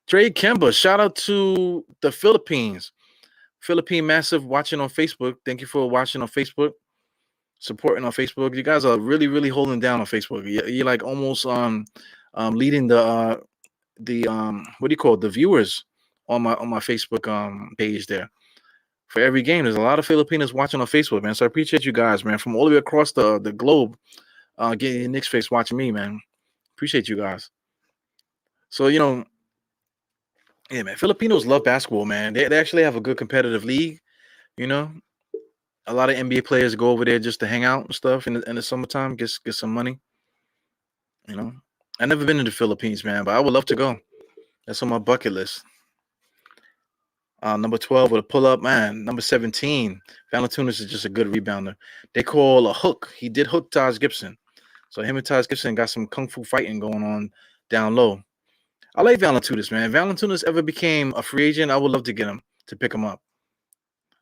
Trey Kemba, shout out to the Philippines. Philippine Massive watching on Facebook. Thank you for watching on Facebook, supporting on Facebook. You guys are really, really holding down on Facebook. You're like almost leading the what do you call it? The viewers on my Facebook page there. For every game, there's a lot of Filipinos watching on Facebook, man. So I appreciate you guys, man, from all the way across the globe, getting your Knicks face watching me, man. Appreciate you guys. So yeah, man, Filipinos love basketball, man. They actually have a good competitive league. A lot of NBA players go over there just to hang out and stuff in the summertime, get some money. I've never been to the Philippines, man, but I would love to go. That's on my bucket list. Number 12 with a pull-up, man. Number 17, Valanciunas is just a good rebounder. They call a hook. He did hook Taj Gibson. So him and Taj Gibson got some kung fu fighting going on down low. I like Valanciunas, man. If Valanciunas ever became a free agent, I would love to get him, to pick him up.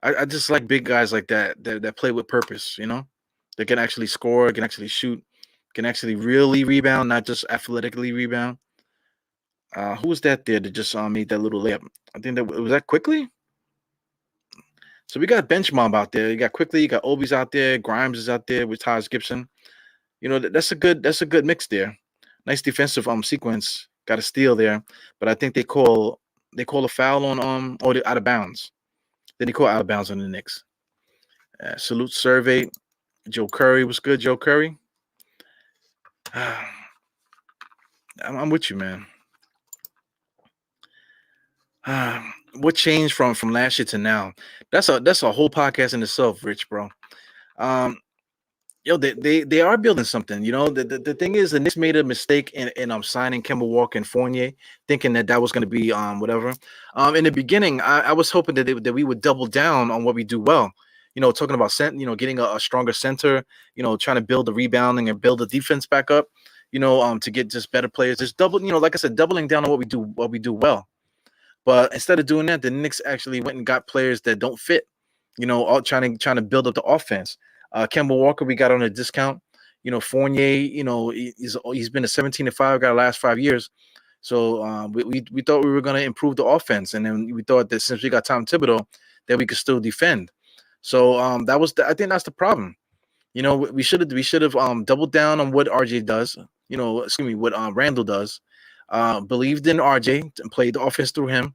I just like big guys like that play with purpose, They can actually score, can actually shoot, can actually really rebound, not just athletically rebound. Who was that there that just made that little layup? I think that was that Quickly. So we got bench mob out there. You got Quickly, you got Obi's out there, Grimes is out there with Taj Gibson. That's a good mix there. Nice defensive sequence. Got a steal there, but I think they call a foul on or out of bounds. Then they call out of bounds on the Knicks. Salute survey. Joe Curry was good. Joe Curry. I'm with you, man. What changed from last year to now? That's a whole podcast in itself, Rich, bro. They are building something. The thing is, the Knicks made a mistake in signing Kemba Walker and Fournier, thinking that was going to be whatever. In the beginning, I was hoping that we would double down on what we do well. Talking about getting a stronger center. Trying to build the rebounding and build the defense back up. to get just better players. Just like I said, doubling down on what we do well. But instead of doing that, the Knicks actually went and got players that don't fit. All trying to build up the offense. Kemba Walker, we got on a discount. Fournier, he's been a 17-5 guy the last 5 years. So we thought we were going to improve the offense, and then we thought that since we got Tom Thibodeau, that we could still defend. So I think that's the problem. We should have doubled down on what RJ does. What Randall does. Believed in RJ and played the offense through him,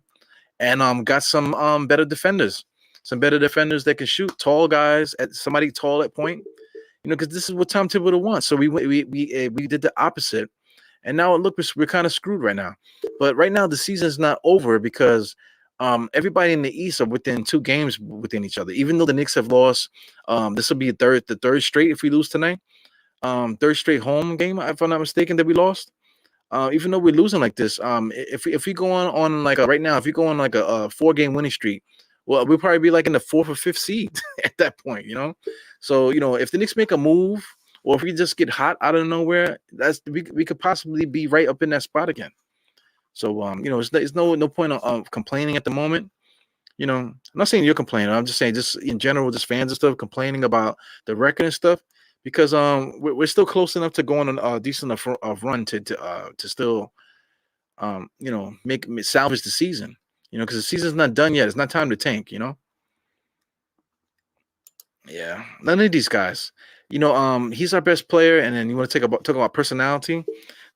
and got some better defenders. Some better defenders that can shoot, tall guys, at somebody tall at point. Because this is what Tom Thibodeau wants. So we did the opposite, and now look, we're kind of screwed right now. But right now the season is not over because everybody in the East are within 2 games within each other. Even though the Knicks have lost, this will be the third straight if we lose tonight. Third straight home game, if I'm not mistaken, that we lost. Even though we're losing like this, if we go on like right now, if we go on like a 4-game winning streak, well, we'll probably be like in the 4th or 5th seed at that point, So if the Knicks make a move, or if we just get hot out of nowhere, we could possibly be right up in that spot again. So it's no point of complaining at the moment. I'm not saying you're complaining. I'm just saying, just in general, just fans and stuff complaining about the record and stuff, because we're still close enough to go on a decent enough run to still make salvage the season. Because the season's not done yet. It's not time to tank. Yeah, none of these guys. He's our best player, and then you want to talk about personality.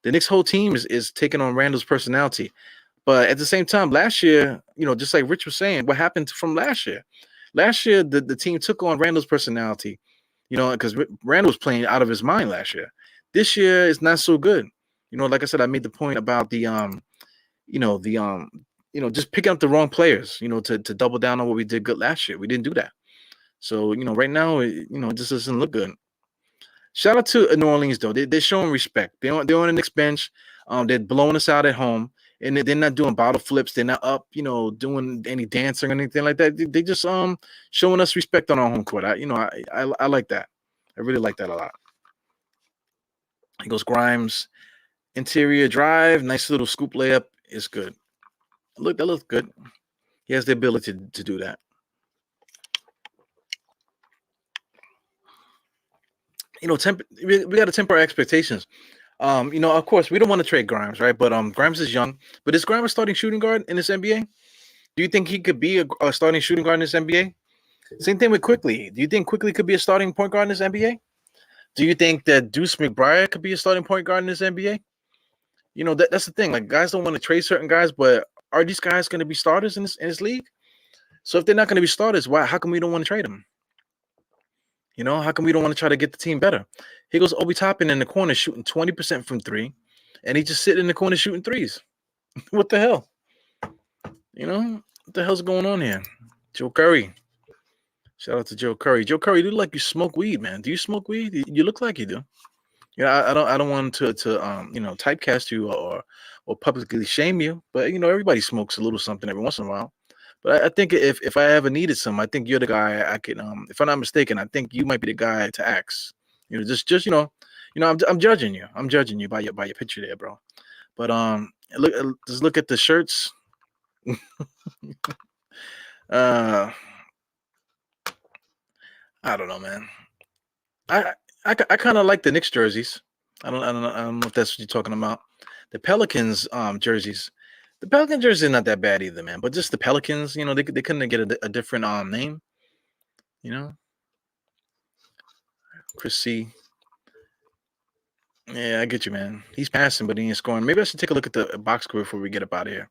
The Knicks' whole team is taking on Randall's personality. But at the same time, last year, just like Rich was saying, what happened from last year? Last year, the team took on Randall's personality, because Randall was playing out of his mind last year. This year is not so good. Like I said, I made the point about just picking up the wrong players, to double down on what we did good last year. We didn't do that. So, right now, it just doesn't look good. Shout out to New Orleans, though. They're showing respect. They're on the Knicks bench. They're blowing us out at home. And they're not doing bottle flips. They're not up, doing any dancing or anything like that. They just showing us respect on our home court. I like that. I really like that a lot. He goes Grimes, interior drive, nice little scoop layup. It's good. Look, that looks good. He has the ability to do that. We got to temper our expectations. Of course, we don't want to trade Grimes, right? But Grimes is young. But is Grimes a starting shooting guard in this NBA? Do you think he could be a starting shooting guard in this NBA? Same thing with Quickly. Do you think Quickly could be a starting point guard in this NBA? Do you think that Deuce McBride could be a starting point guard in this NBA? That's the thing. Like, guys don't want to trade certain guys, but are these guys going to be starters in this league? So if they're not going to be starters, why? How come we don't want to trade them? How come we don't want to try to get the team better? Here goes Obi Toppin in the corner shooting 20% from 3, and he just sitting in the corner shooting 3s. What the hell? What the hell's going on here? Joe Curry. Shout out to Joe Curry. Joe Curry, you look like you smoke weed, man. Do you smoke weed? You look like you do. I don't want to typecast you or publicly shame you, but everybody smokes a little something every once in a while. But I think if I ever needed some, I think you're the guy I could. If I'm not mistaken, I think you might be the guy to ask. I'm judging you. I'm judging you by your picture there, bro. But look at the shirts. I don't know, man. I kind of like the Knicks jerseys. I don't know if that's what you're talking about. The Pelicans jerseys. The Pelican jersey is not that bad either, man. But just the Pelicans, they couldn't get a different name. Chris C. Yeah, I get you, man. He's passing, but he ain't scoring. Maybe I should take a look at the box score before we get up out of here.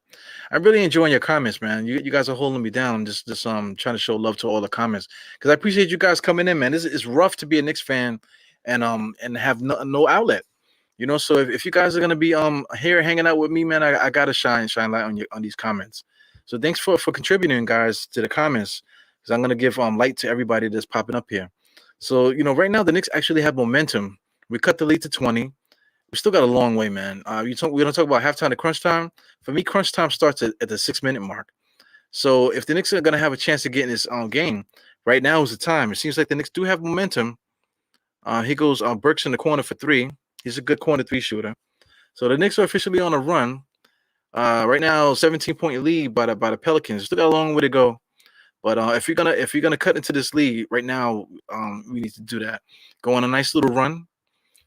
I'm really enjoying your comments, man. You guys are holding me down. I'm just trying to show love to all the comments because I appreciate you guys coming in, man. It's rough to be a Knicks fan and have no outlet. So if you guys are gonna be here hanging out with me, man, I gotta shine light on these comments. So thanks for contributing, guys, to the comments, because I'm gonna give light to everybody that's popping up here. So right now the Knicks actually have momentum. We cut the lead to 20. We still got a long way, man. We don't talk about halftime to crunch time. For me, crunch time starts at the 6-minute mark. So if the Knicks are gonna have a chance to get in this game, right now is the time. It seems like the Knicks do have momentum. Here goes Burks in the corner for 3. He's a good corner three shooter. So the Knicks are officially on a run. Right now, 17-point lead by the Pelicans. Still got a long way to go. But if you're gonna cut into this league right now, we need to do that. Go on a nice little run.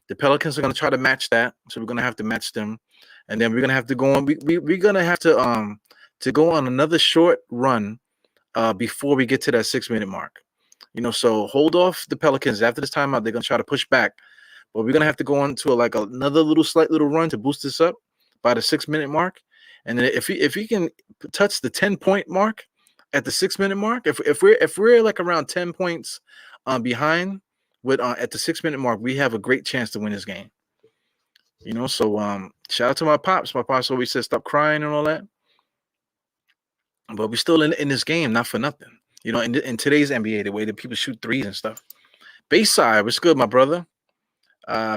The Pelicans are gonna try to match that, so we're gonna have to match them, and then we're gonna have to go on. We're gonna have to go on another short run before we get to that 6 minute mark. So hold off the Pelicans after this timeout. They're gonna try to push back, but we're gonna have to go on to another slight little run to boost this up by the 6 minute mark. And then if we can touch the 10-point mark at the 6 minute mark, if we're like around 10 points behind with at the 6 minute mark, we have a great chance to win this game. So shout out to my pops. My pops always says stop crying and all that. But we're still in this game, not for nothing. In today's NBA, the way that people shoot threes and stuff. Bayside, what's good, my brother?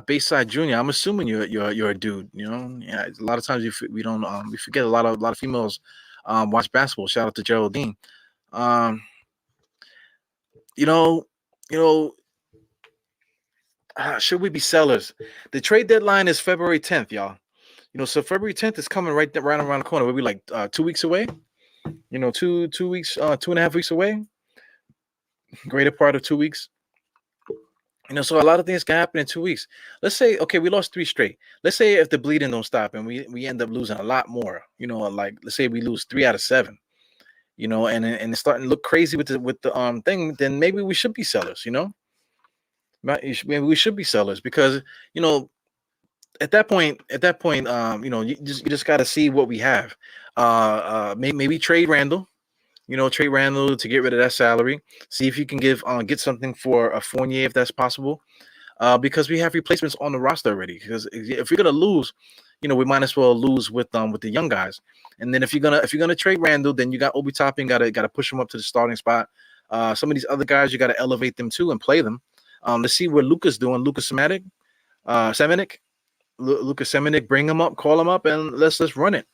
Bayside Junior. I'm assuming you're a dude. Yeah. A lot of times we don't we forget a lot of females watch basketball. Shout out to Geraldine. You know, should we be sellers? The trade deadline is February 10th, y'all. So February 10th is coming right around the corner. We'll be like 2 weeks away. 2 weeks, 2.5 weeks away. Greater part of 2 weeks. So a lot of things can happen in 2 weeks. Let's say, okay, we lost 3 straight. Let's say if the bleeding don't stop and we end up losing a lot more, like let's say we lose 3 out of 7, and it's starting to look crazy with the thing, then maybe we should be sellers, maybe we should be sellers because, at that point, you just got to see what we have. Maybe trade Randall. Trade Randall to get rid of that salary. See if you can get something for a Fournier if that's possible. Because we have replacements on the roster already. Because if you're gonna lose, we might as well lose with the young guys. And then if you're gonna trade Randall, then you got Obi Toppin, gotta push him up to the starting spot. Some of these other guys you gotta elevate them too and play them. Let's see what Luka's doing. Lucas Semenic, bring him up, call him up, and let's run it.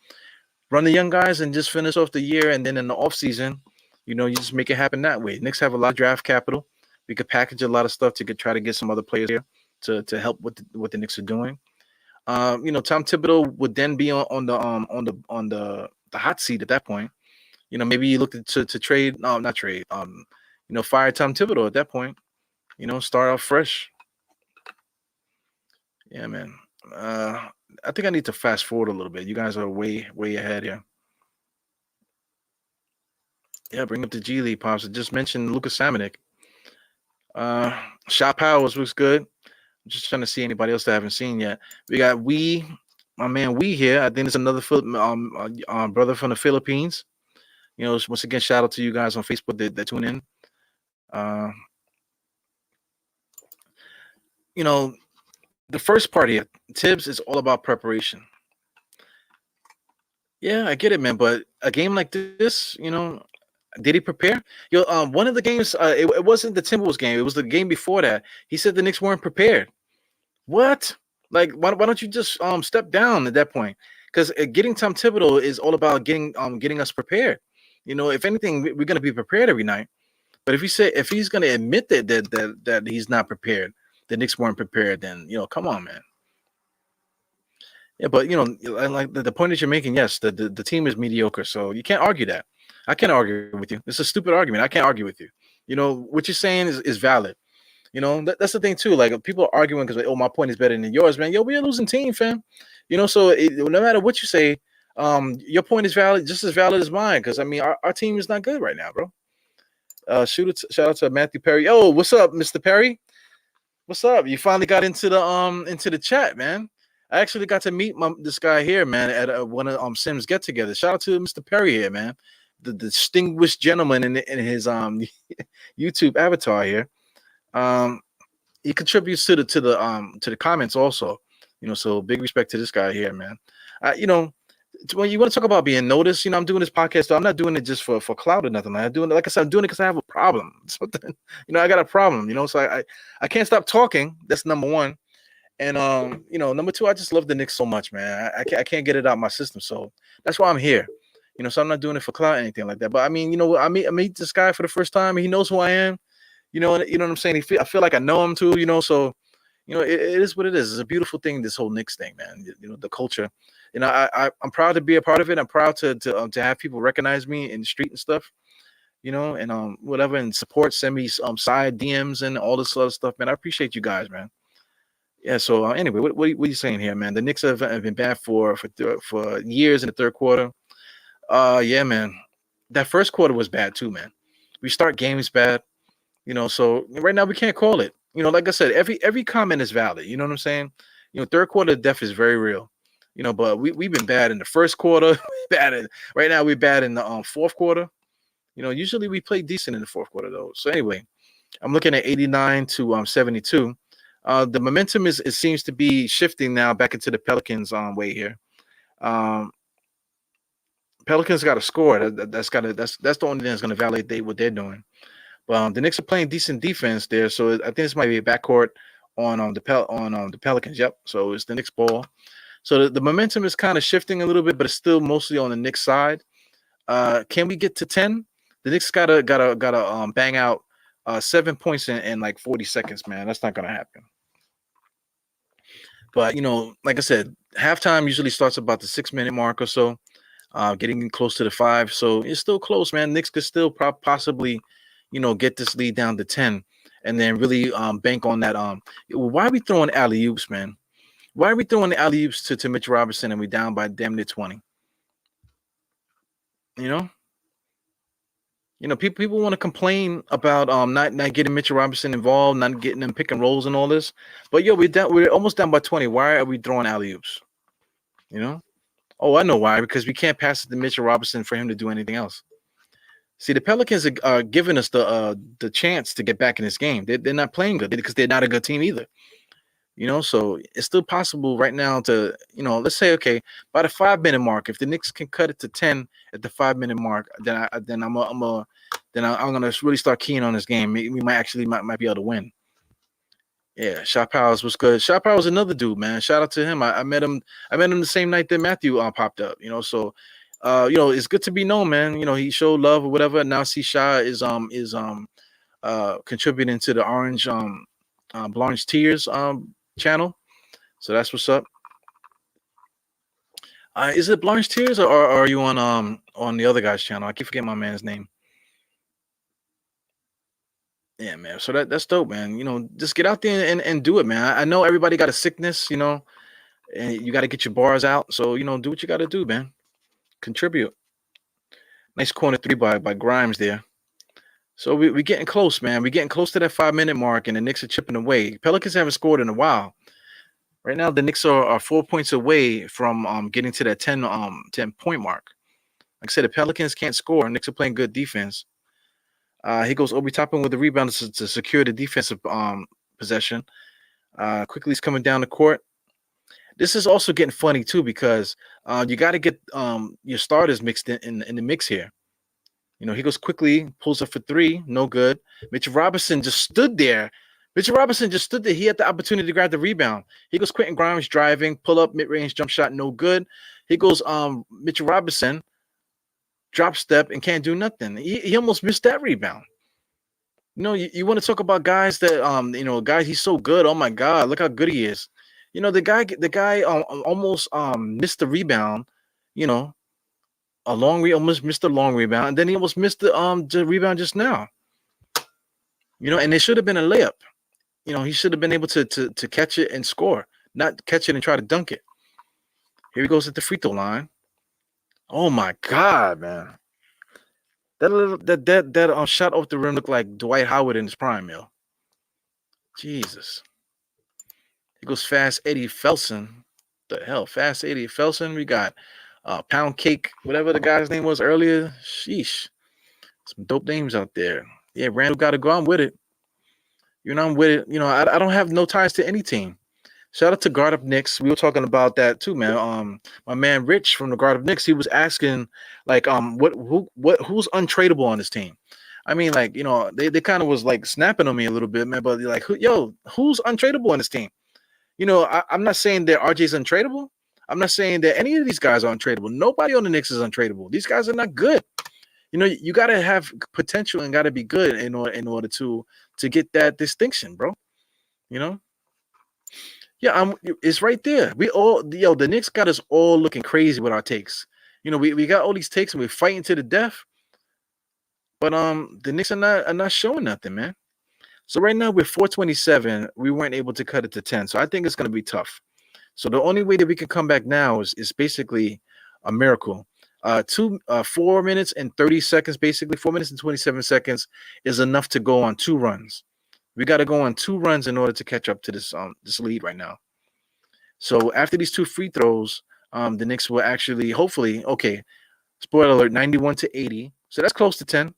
Run the young guys and just finish off the year, and then in the offseason, you just make it happen that way. Knicks have a lot of draft capital. We could package a lot of stuff to try to get some other players here to help with what the Knicks are doing. Tom Thibodeau would then be on the hot seat at that point. Maybe you look to trade, no, not trade. Fire Tom Thibodeau at that point. Start off fresh. Yeah, man. I think I need to fast forward a little bit. You guys are way ahead here. Yeah, bring up the G League pops. I just mentioned Lucas Semenic. Shot Powers looks good. I'm just trying to see anybody else that I haven't seen yet. We got my man here. I think it's another brother from the Philippines. Once again, shout out to you guys on Facebook that tune in. The first part here, Tibbs is all about preparation. Yeah, I get it, man. But a game like this, did he prepare? One of the games, it wasn't the Timberwolves game. It was the game before that. He said the Knicks weren't prepared. What? Like, why don't you just step down at that point? Because getting Tom Thibodeau is all about getting us prepared. If anything, we're going to be prepared every night. But if he's going to admit that he's not prepared, the Knicks weren't prepared, then come on, man. Yeah, but like the point that you're making, yes, the team is mediocre, so you can't argue that. I can't argue with you. It's a stupid argument. I can't argue with you. What you're saying is valid. That's the thing too. Like people are arguing because my point is better than yours, man. We're a losing team, fam. So no matter what you say, your point is valid, just as valid as mine. Because our team is not good right now, bro. Shout out to Matthew Perry. Yo, what's up, Mr. Perry? What's up? You finally got into the chat, man. I actually got to meet this guy here, man, at one of Sim's get-together. Shout out to Mr. Perry here, man, the distinguished gentleman in his YouTube avatar here. He contributes to the comments also. So big respect to this guy here, man. When you want to talk about being noticed, I'm doing this podcast, so I'm not doing it just for clout or nothing. I'm doing it, like I said, I'm doing it because I have a problem. Something, I got a problem, so I can't stop talking. That's number one. And number two, I just love the Knicks so much, man. I can't get it out of my system. So that's why I'm here. So I'm not doing it for clout or anything like that. But I meet this guy for the first time. He knows who I am. You know what I'm saying? I feel like I know him too, so it is what it is. It's a beautiful thing, this whole Knicks thing, man. The culture. I'm proud to be a part of it. I'm proud to have people recognize me in the street and stuff. And whatever, and support, send me side DMs and all this other stuff, man. I appreciate you guys, man. Yeah. So anyway, what are you saying here, man? The Knicks have been bad for years in the third quarter. Yeah, man. That first quarter was bad too, man. We start games bad. So right now we can't call it. Like I said, every comment is valid. You know what I'm saying? Third quarter death is very real. But we've been bad in the first quarter. Right now we're bad in the fourth quarter. Usually we play decent in the fourth quarter though. So anyway, I'm looking at 89 to 72. The momentum it seems to be shifting now back into the Pelicans way here. Um, Pelicans got to score. That's the only thing that's going to validate what they're doing. But the Knicks are playing decent defense there, so I think this might be a backcourt on the Pelicans. Yep. So it's the Knicks ball. So the momentum is kind of shifting a little bit, but it's still mostly on the Knicks side. Can we get to 10? The Knicks gotta bang out 7 points in like 40 seconds, man. That's not gonna happen. But like I said, halftime usually starts about the 6-minute mark or so, getting close to the 5. So it's still close, man. Knicks could still possibly, get this lead down to 10, and then really bank on that. Why are we throwing alley oops, man? Why are we throwing the alley oops to Mitch Robinson and we down by damn near 20? People want to complain about not getting Mitchell Robinson involved, not getting them pick and rolls and all this. But we're almost down by 20. Why are we throwing alley oops? Oh, I know why. Because we can't pass it to Mitchell Robinson for him to do anything else. See, the Pelicans are giving us the chance to get back in this game. They're not playing good because they're not a good team either. So it's still possible right now to, let's say, okay, by the 5-minute mark, if the Knicks can cut it to 10 at the 5-minute mark, then I'm gonna really start keying on this game. We might be able to win. Yeah, Shot Powers was good. Shot Powers another dude, man. Shout out to him. I met him the same night that Matthew popped up. So it's good to be known, man. He showed love or whatever. Now see Shah is contributing to the Orange Blanche Tears channel. So that's what's up. Is it Blanche Tears or are you on the other guy's channel? I keep forgetting my man's name. Yeah, man. So that's dope, man. Just get out there and do it, man. I know everybody got a sickness, and you got to get your bars out. So do what you got to do, man. Contribute. Nice corner 3 by Grimes there. So we're getting close, man. We're getting close to that 5-minute mark, and the Knicks are chipping away. Pelicans haven't scored in a while. Right now, the Knicks are 4 points away from getting to that 10-point mark. Like I said, the Pelicans can't score. Knicks are playing good defense. Here goes Obi Toppin with the rebound to secure the defensive possession. Quickly he's coming down the court. This is also getting funny too because you got to get your starters mixed in the mix here. He goes quickly, pulls up for 3, no good. Mitchell Robinson just stood there. He had the opportunity to grab the rebound. He goes Quentin Grimes driving, pull up, mid-range jump shot, no good. He goes Mitchell Robinson, drop step, and can't do nothing. He almost missed that rebound. You want to talk about guys that guys, he's so good. Oh my God, look how good he is. The guy almost missed the rebound, almost missed the long rebound, and then he almost missed the rebound just now. And it should have been a layup. He should have been able to catch it and score, not catch it and try to dunk it. Here he goes at the free throw line. Oh my God, man! That shot off the rim looked like Dwight Howard in his prime, yo. Jesus. He goes Fast Eddie Felson. The hell, Fast Eddie Felson. We got Pound Cake, whatever the guy's name was earlier. Sheesh. Some dope names out there. Yeah, Randall got to go. I'm with it. I'm with it. I don't have no ties to any team. Shout out to Guard Up Knicks. We were talking about that too, man. My man Rich from the Guard Up Knicks, he was asking like who's untradeable on this team. I mean, like, they kind of was like snapping on me a little bit, man. But like, who's untradeable on this team? I'm not saying that RJ's untradeable. I'm not saying that any of these guys are untradeable. Nobody on the Knicks is untradeable. These guys are not good. You got to have potential and got to be good in order to get that distinction, bro. Yeah, it's right there. The Knicks got us all looking crazy with our takes. We got all these takes and we're fighting to the death. But the Knicks are not showing nothing, man. So right now we're 427. We weren't able to cut it to 10. So I think it's gonna be tough. So the only way that we can come back now is basically a miracle. 4 minutes and 30 seconds, basically 4 minutes and 27 seconds is enough to go on 2 runs. We got to go on 2 runs in order to catch up to this lead right now. So after these two free throws, the Knicks will actually, hopefully, okay. Spoiler alert, 91 to 80. So that's close to 10.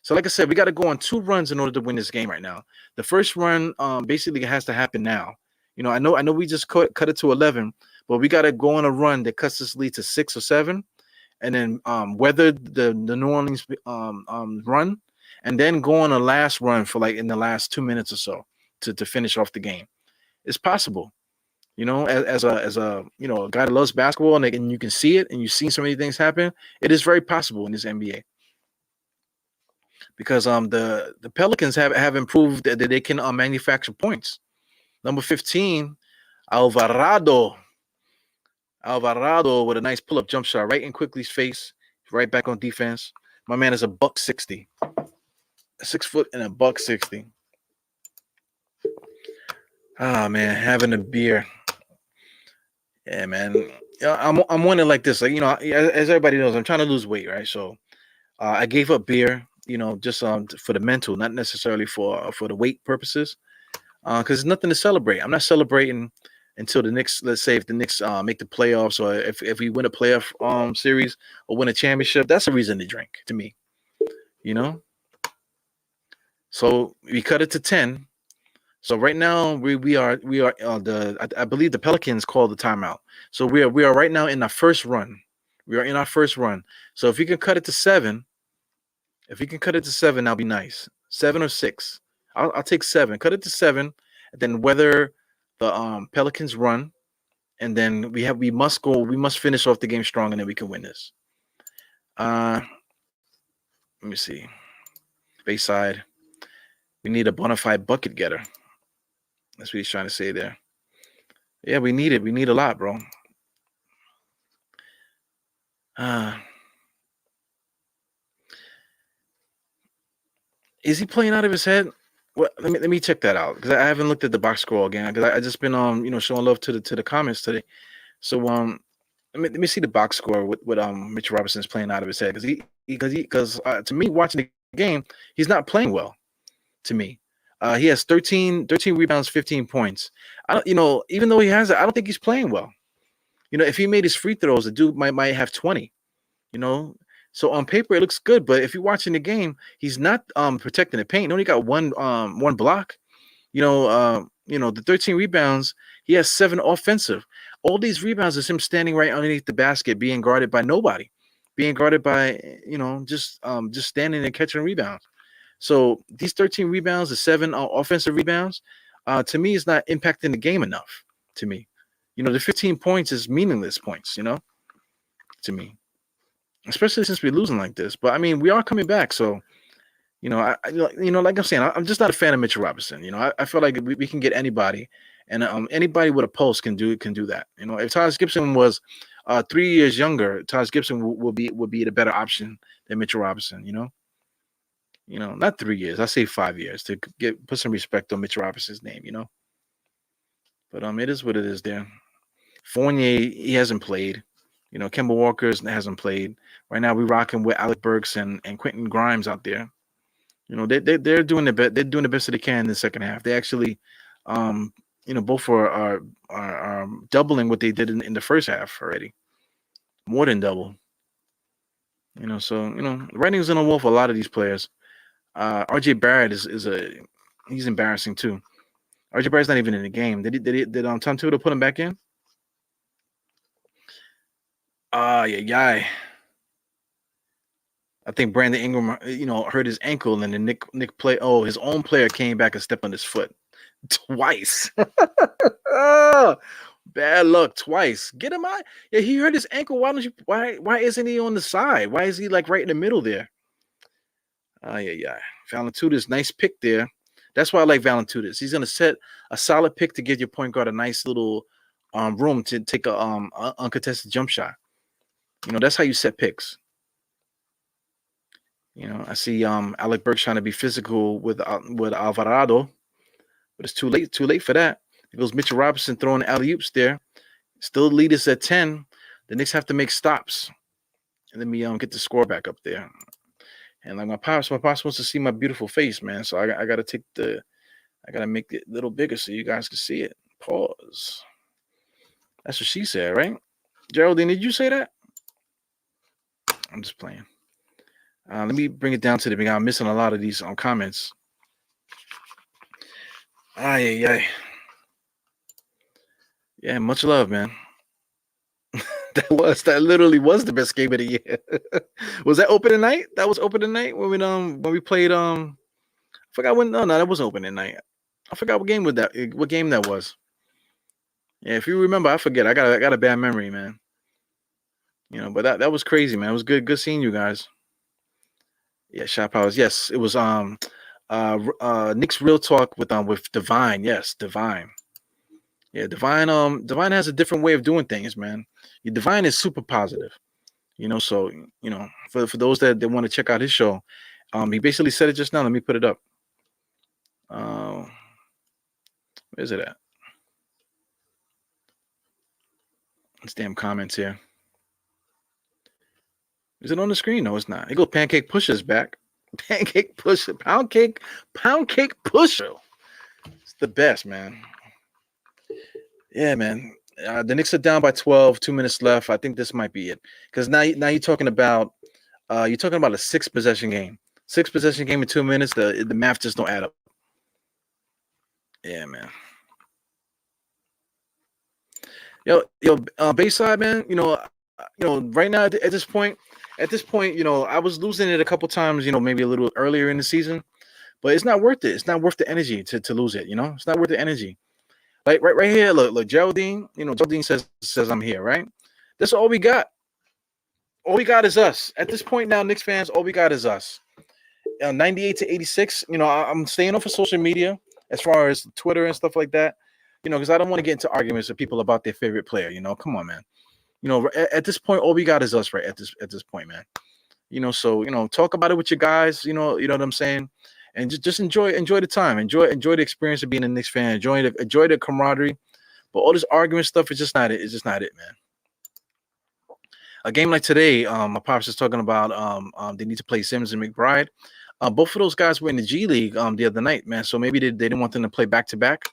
So like I said, we got to go on 2 runs in order to win this game right now. The first run basically has to happen now. I know we just cut it to 11, but we got to go on a run that cuts this lead to 6 or 7, and then weather the New Orleans run, and then go on a last run for like in the last 2 minutes or so to finish off the game. It's possible. As a guy that loves basketball and you can see it and you've seen so many things happen, it is very possible in this NBA. Because the Pelicans have improved that they can manufacture points. Number 15, Alvarado with a nice pull-up jump shot right in Quickly's face, right back on defense. My man is a $160, 6 foot and a $160. Ah man, having a beer. Yeah, man. I'm wondering like this, as everybody knows, I'm trying to lose weight, right? So I gave up beer, just for the mental, not necessarily for the weight purposes, because there's nothing to celebrate. I'm not celebrating until the Knicks. Let's say if the Knicks make the playoffs, or if we win a playoff series or win a championship, that's a reason to drink to me. So we cut it to 10. So right now we are I believe the Pelicans called the timeout. So we are right now in our first run. We are in our first run. So if we can cut it to 7. If we can cut it to 7, that'll be nice. 7 or 6. I'll take 7. Cut it to 7, and then weather the Pelicans run, and then we must finish off the game strong, and then we can win this. Let me see. Bayside. We need a bona fide bucket getter. That's what he's trying to say there. Yeah, we need it. We need a lot, bro. Is he playing out of his head? Well, let me check that out, because I haven't looked at the box score again, because I just been showing love to the comments today. So let me see the box score with Mitch Robinson's playing out of his head, because to me, watching the game, he's not playing well. To me, he has 13 rebounds, 15 points. I don't, even though he has it, I don't think he's playing well. If he made his free throws, the dude might have 20. So on paper it looks good, but if you're watching the game, he's not protecting the paint. He only got one block. The 13 rebounds, he has 7 offensive. All these rebounds is him standing right underneath the basket, being guarded by nobody, being guarded by just standing and catching rebounds. So these 13 rebounds, the 7 offensive rebounds, to me is not impacting the game enough. To me, the 15 points is meaningless points. To me, especially since we're losing like this. But I mean, we are coming back, so like I'm saying, I'm just not a fan of Mitchell Robinson. I feel like we can get anybody, and anybody with a pulse can do that. If Taj Gibson was 3 years younger, Taj Gibson would be the better option than Mitchell Robinson. Not 3 years. I say 5 years to put some respect on Mitchell Robinson's name. But it is what it is. There, Fournier, he hasn't played. Kemba Walker hasn't played. Right now, we're rocking with Alec Burks and Quentin Grimes out there. They're doing the best. They're doing the best that they can in the second half. They actually, both are doubling what they did in the first half already. More than double. So writing's on the wall for a lot of these players. RJ Barrett he's embarrassing too. RJ Barrett's not even in the game. Did Tom Thibodeau put him back in? Yeah. I think Brandon Ingram, hurt his ankle, and then Nick play. Oh, his own player came back and stepped on his foot twice. Bad luck twice. Get him out. Yeah, he hurt his ankle. Why isn't he on the side? Why is he like right in the middle there? Yeah. Valentunas, nice pick there. That's why I like Valanciunas. He's gonna set a solid pick to give your point guard a nice little room to take a uncontested jump shot. That's how you set picks. I see Alec Burks trying to be physical with Alvarado, but it's too late. Too late for that. There goes Mitchell Robinson throwing alley oops there. Still lead us at 10. The Knicks have to make stops. And let me get the score back up there. And like my pops wants to see my beautiful face, man. So I gotta make it a little bigger so you guys can see it. Pause. That's what she said, right? Geraldine, did you say that? I'm just playing. Let me bring it down to the beginning. I'm missing a lot of these comments. Yeah, much love, man. That literally was the best game of the year. Was that opening night? That was opening night when we played I forgot when. No, that wasn't opening night. I forgot what game that was. Yeah, if you remember, I forget. I got a bad memory, man. But that was crazy, man. It was good seeing you guys. Yeah, shot powers. Yes, it was Nick's Real Talk with Divine. Yes, Divine. Yeah, Divine has a different way of doing things, man. Divine is super positive. So for those that want to check out his show, he basically said it just now. Let me put it up. Where's it at? This damn comments here. Is it on the screen? No, it's not. It goes Pancake Pusher's back. Pancake Pusher. Pound cake Pusher. It's the best, man. Yeah, man. The Knicks are down by 12, 2 minutes left. I think this might be it. Because now you're talking about a 6-possession game. 6-possession game in 2 minutes. The math just don't add up. Yeah, man. Bayside, man. Right now at this point, I was losing it a couple times. Maybe a little earlier in the season, but it's not worth it. It's not worth the energy to lose it. It's not worth the energy. Like right here, look, Geraldine. Geraldine says I'm here, right? That's all we got. All we got is us. At this point now, Knicks fans, all we got is us. 98 to 86. I'm staying off of social media as far as Twitter and stuff like that. Because I don't want to get into arguments with people about their favorite player. Come on, man. At this point, all we got is us, right? At this point, man. So talk about it with your guys. You know what I'm saying, and just enjoy the time. Enjoy the experience of being a Knicks fan. Enjoy the camaraderie. But all this argument stuff is just not it. It's just not it, man. A game like today, my pops is talking about they need to play Simmons and McBride. Both of those guys were in the G League the other night, man. So maybe they didn't want them to play back to back.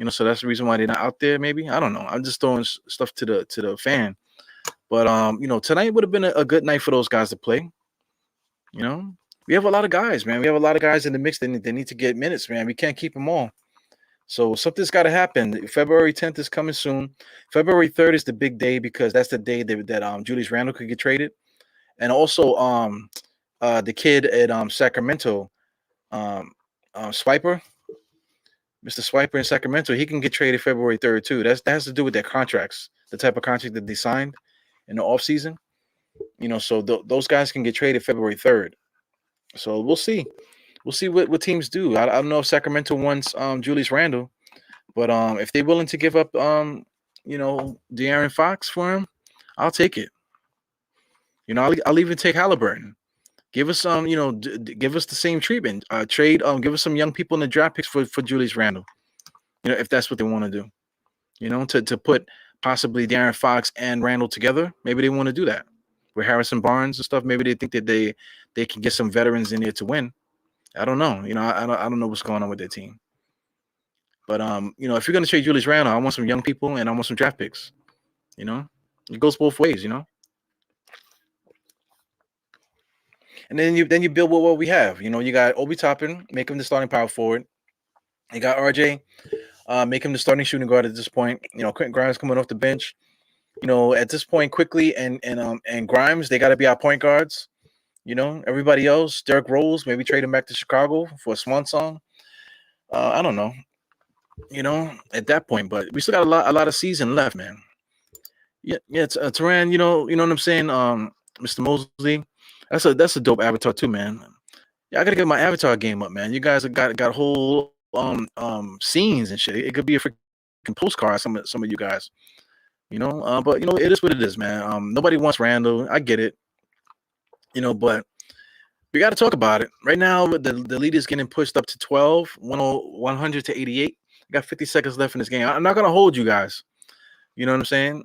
So that's the reason why they're not out there. Maybe I don't know. I'm just throwing stuff to the fan. But tonight would have been a good night for those guys to play. We have a lot of guys, man. We have a lot of guys in the mix. They need to get minutes, man. We can't keep them all. So something's got to happen. February 10th is coming soon. February 3rd is the big day because that's the day that Julius Randle could get traded, and also the kid at Sacramento, Swiper. Mr. Swiper in Sacramento, he can get traded February 3rd too. That has to do with their contracts, the type of contract that they signed in the offseason. So those guys can get traded February 3rd. So we'll see. We'll see what teams do. I don't know if Sacramento wants Julius Randle, but if they're willing to give up De'Aaron Fox for him, I'll take it. I'll even take Halliburton. Give us give us the same treatment. Trade, give us some young people in the draft picks for Julius Randle. If that's what they want to do. To put possibly De'Aaron Fox and Randle together. Maybe they want to do that with Harrison Barnes and stuff. Maybe they think that they can get some veterans in there to win. I don't know. I don't know what's going on with their team. But if you're gonna trade Julius Randle, I want some young people and I want some draft picks. It goes both ways. And then you build with what we have. You got Obi Toppin, make him the starting power forward. You got RJ, make him the starting shooting guard at this point. Quentin Grimes coming off the bench. At this point, quickly and Grimes, they got to be our point guards. Everybody else, Derrick Rose, maybe trade him back to Chicago for a swan song. I don't know. At that point, but we still got a lot of season left, man. Yeah, it's Turan. You know what I'm saying. Mr. Mosley, that's a dope avatar too, man. Yeah, I gotta get my Avatar game up, man. You guys have got whole scenes and shit. It could be a freaking postcard. Some of you guys, but it is what it is, man. Nobody wants Randall. I get it, but we got to talk about it right now. The lead is getting pushed up to 12, 100 to 88. I got 50 seconds left in this game. I'm not gonna hold you guys. You know what I'm saying?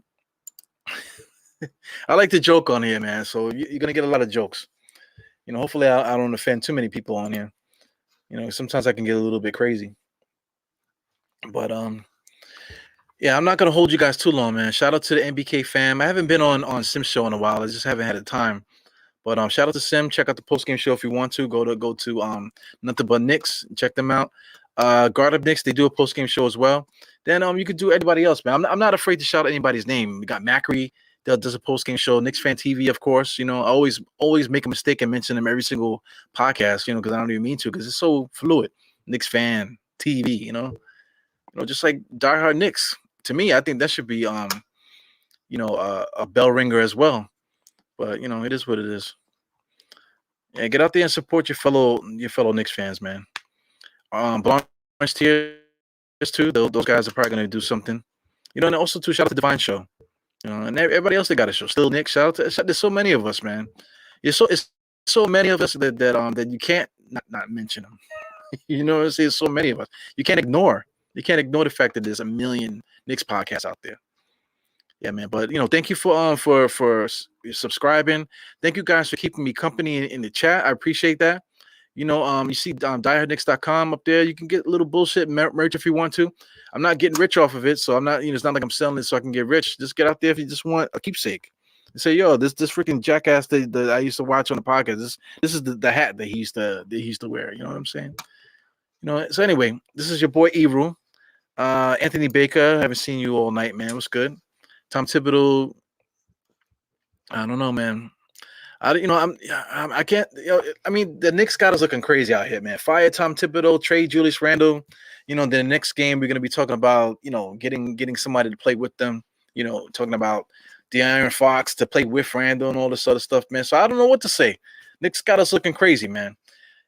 I like to joke on here, man. So you're gonna get a lot of jokes. Hopefully I don't offend too many people on here. Sometimes I can get a little bit crazy. But yeah, I'm not gonna hold you guys too long, man. Shout out to the NBK fam. I haven't been on Sim Show in a while. I just haven't had the time. But shout out to Sim. Check out the post game show if you want to. Go to Nothing But Knicks. Check them out. Guard Up Knicks, they do a post game show as well. Then you could do everybody else, man. I'm not afraid to shout out anybody's name. We got Macri that does a post game show. Knicks Fan TV, of course. I always make a mistake and mention them every single podcast. Because I don't even mean to, because it's so fluid. Knicks Fan TV. Just like Die Hard Knicks. To me, I think that should be a bell ringer as well. But it is what it is. Yeah, get out there and support your fellow Knicks fans, man. Blanche Tears too. Those guys are probably gonna do something. And also too, shout out to Divine Show. And everybody else that got a show. Still Nick, shout out to there's so many of us, man. It's so many of us that you can't not mention them. There's so many of us. You can't ignore. You can't ignore the fact that there's a million Knicks podcasts out there. Yeah, man. But thank you for subscribing. Thank you guys for keeping me company in the chat. I appreciate that. You see diehardknicks.com up there. You can get a little bullshit merch if you want to. I'm not getting rich off of it, so I'm not. It's not like I'm selling it so I can get rich. Just get out there if you just want a keepsake. And say, yo, this freaking jackass that I used to watch on the podcast. This is the hat that he used to wear. You know what I'm saying? So anyway, this is your boy Ebru. Anthony Baker. I haven't seen you all night, man. What's good? Tom Thibodeau. I don't know, man. I can't. I mean, the Knicks got us looking crazy out here, man. Fire Tom Thibodeau, trade Julius Randle. The next game we're gonna be talking about, getting somebody to play with them. Talking about De'Aaron Fox to play with Randle and all this other stuff, man. So I don't know what to say. Knicks got us looking crazy, man.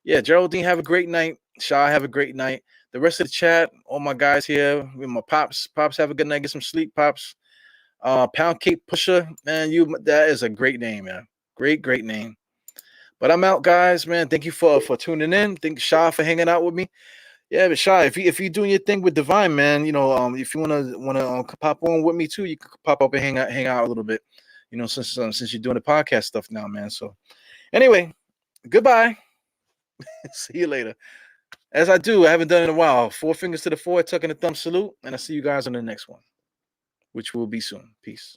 Yeah, Geraldine, have a great night. Shaw, have a great night. The rest of the chat, all my guys here, with my pops, have a good night. Get some sleep, pops. Pound Cake Pusher, man, that is a great name, man. Great name. But I'm out, guys, man. Thank you for tuning in. Thank Sha for hanging out with me. Yeah, but Sha, if you're doing your thing with Divine, man, if you wanna pop on with me too, you can pop up and hang out a little bit. Since you're doing the podcast stuff now, man. So anyway, goodbye. See you later. As I haven't done it in a while. 4 fingers to the forehead, tucking the thumb salute, and I'll see you guys on the next one, which will be soon. Peace.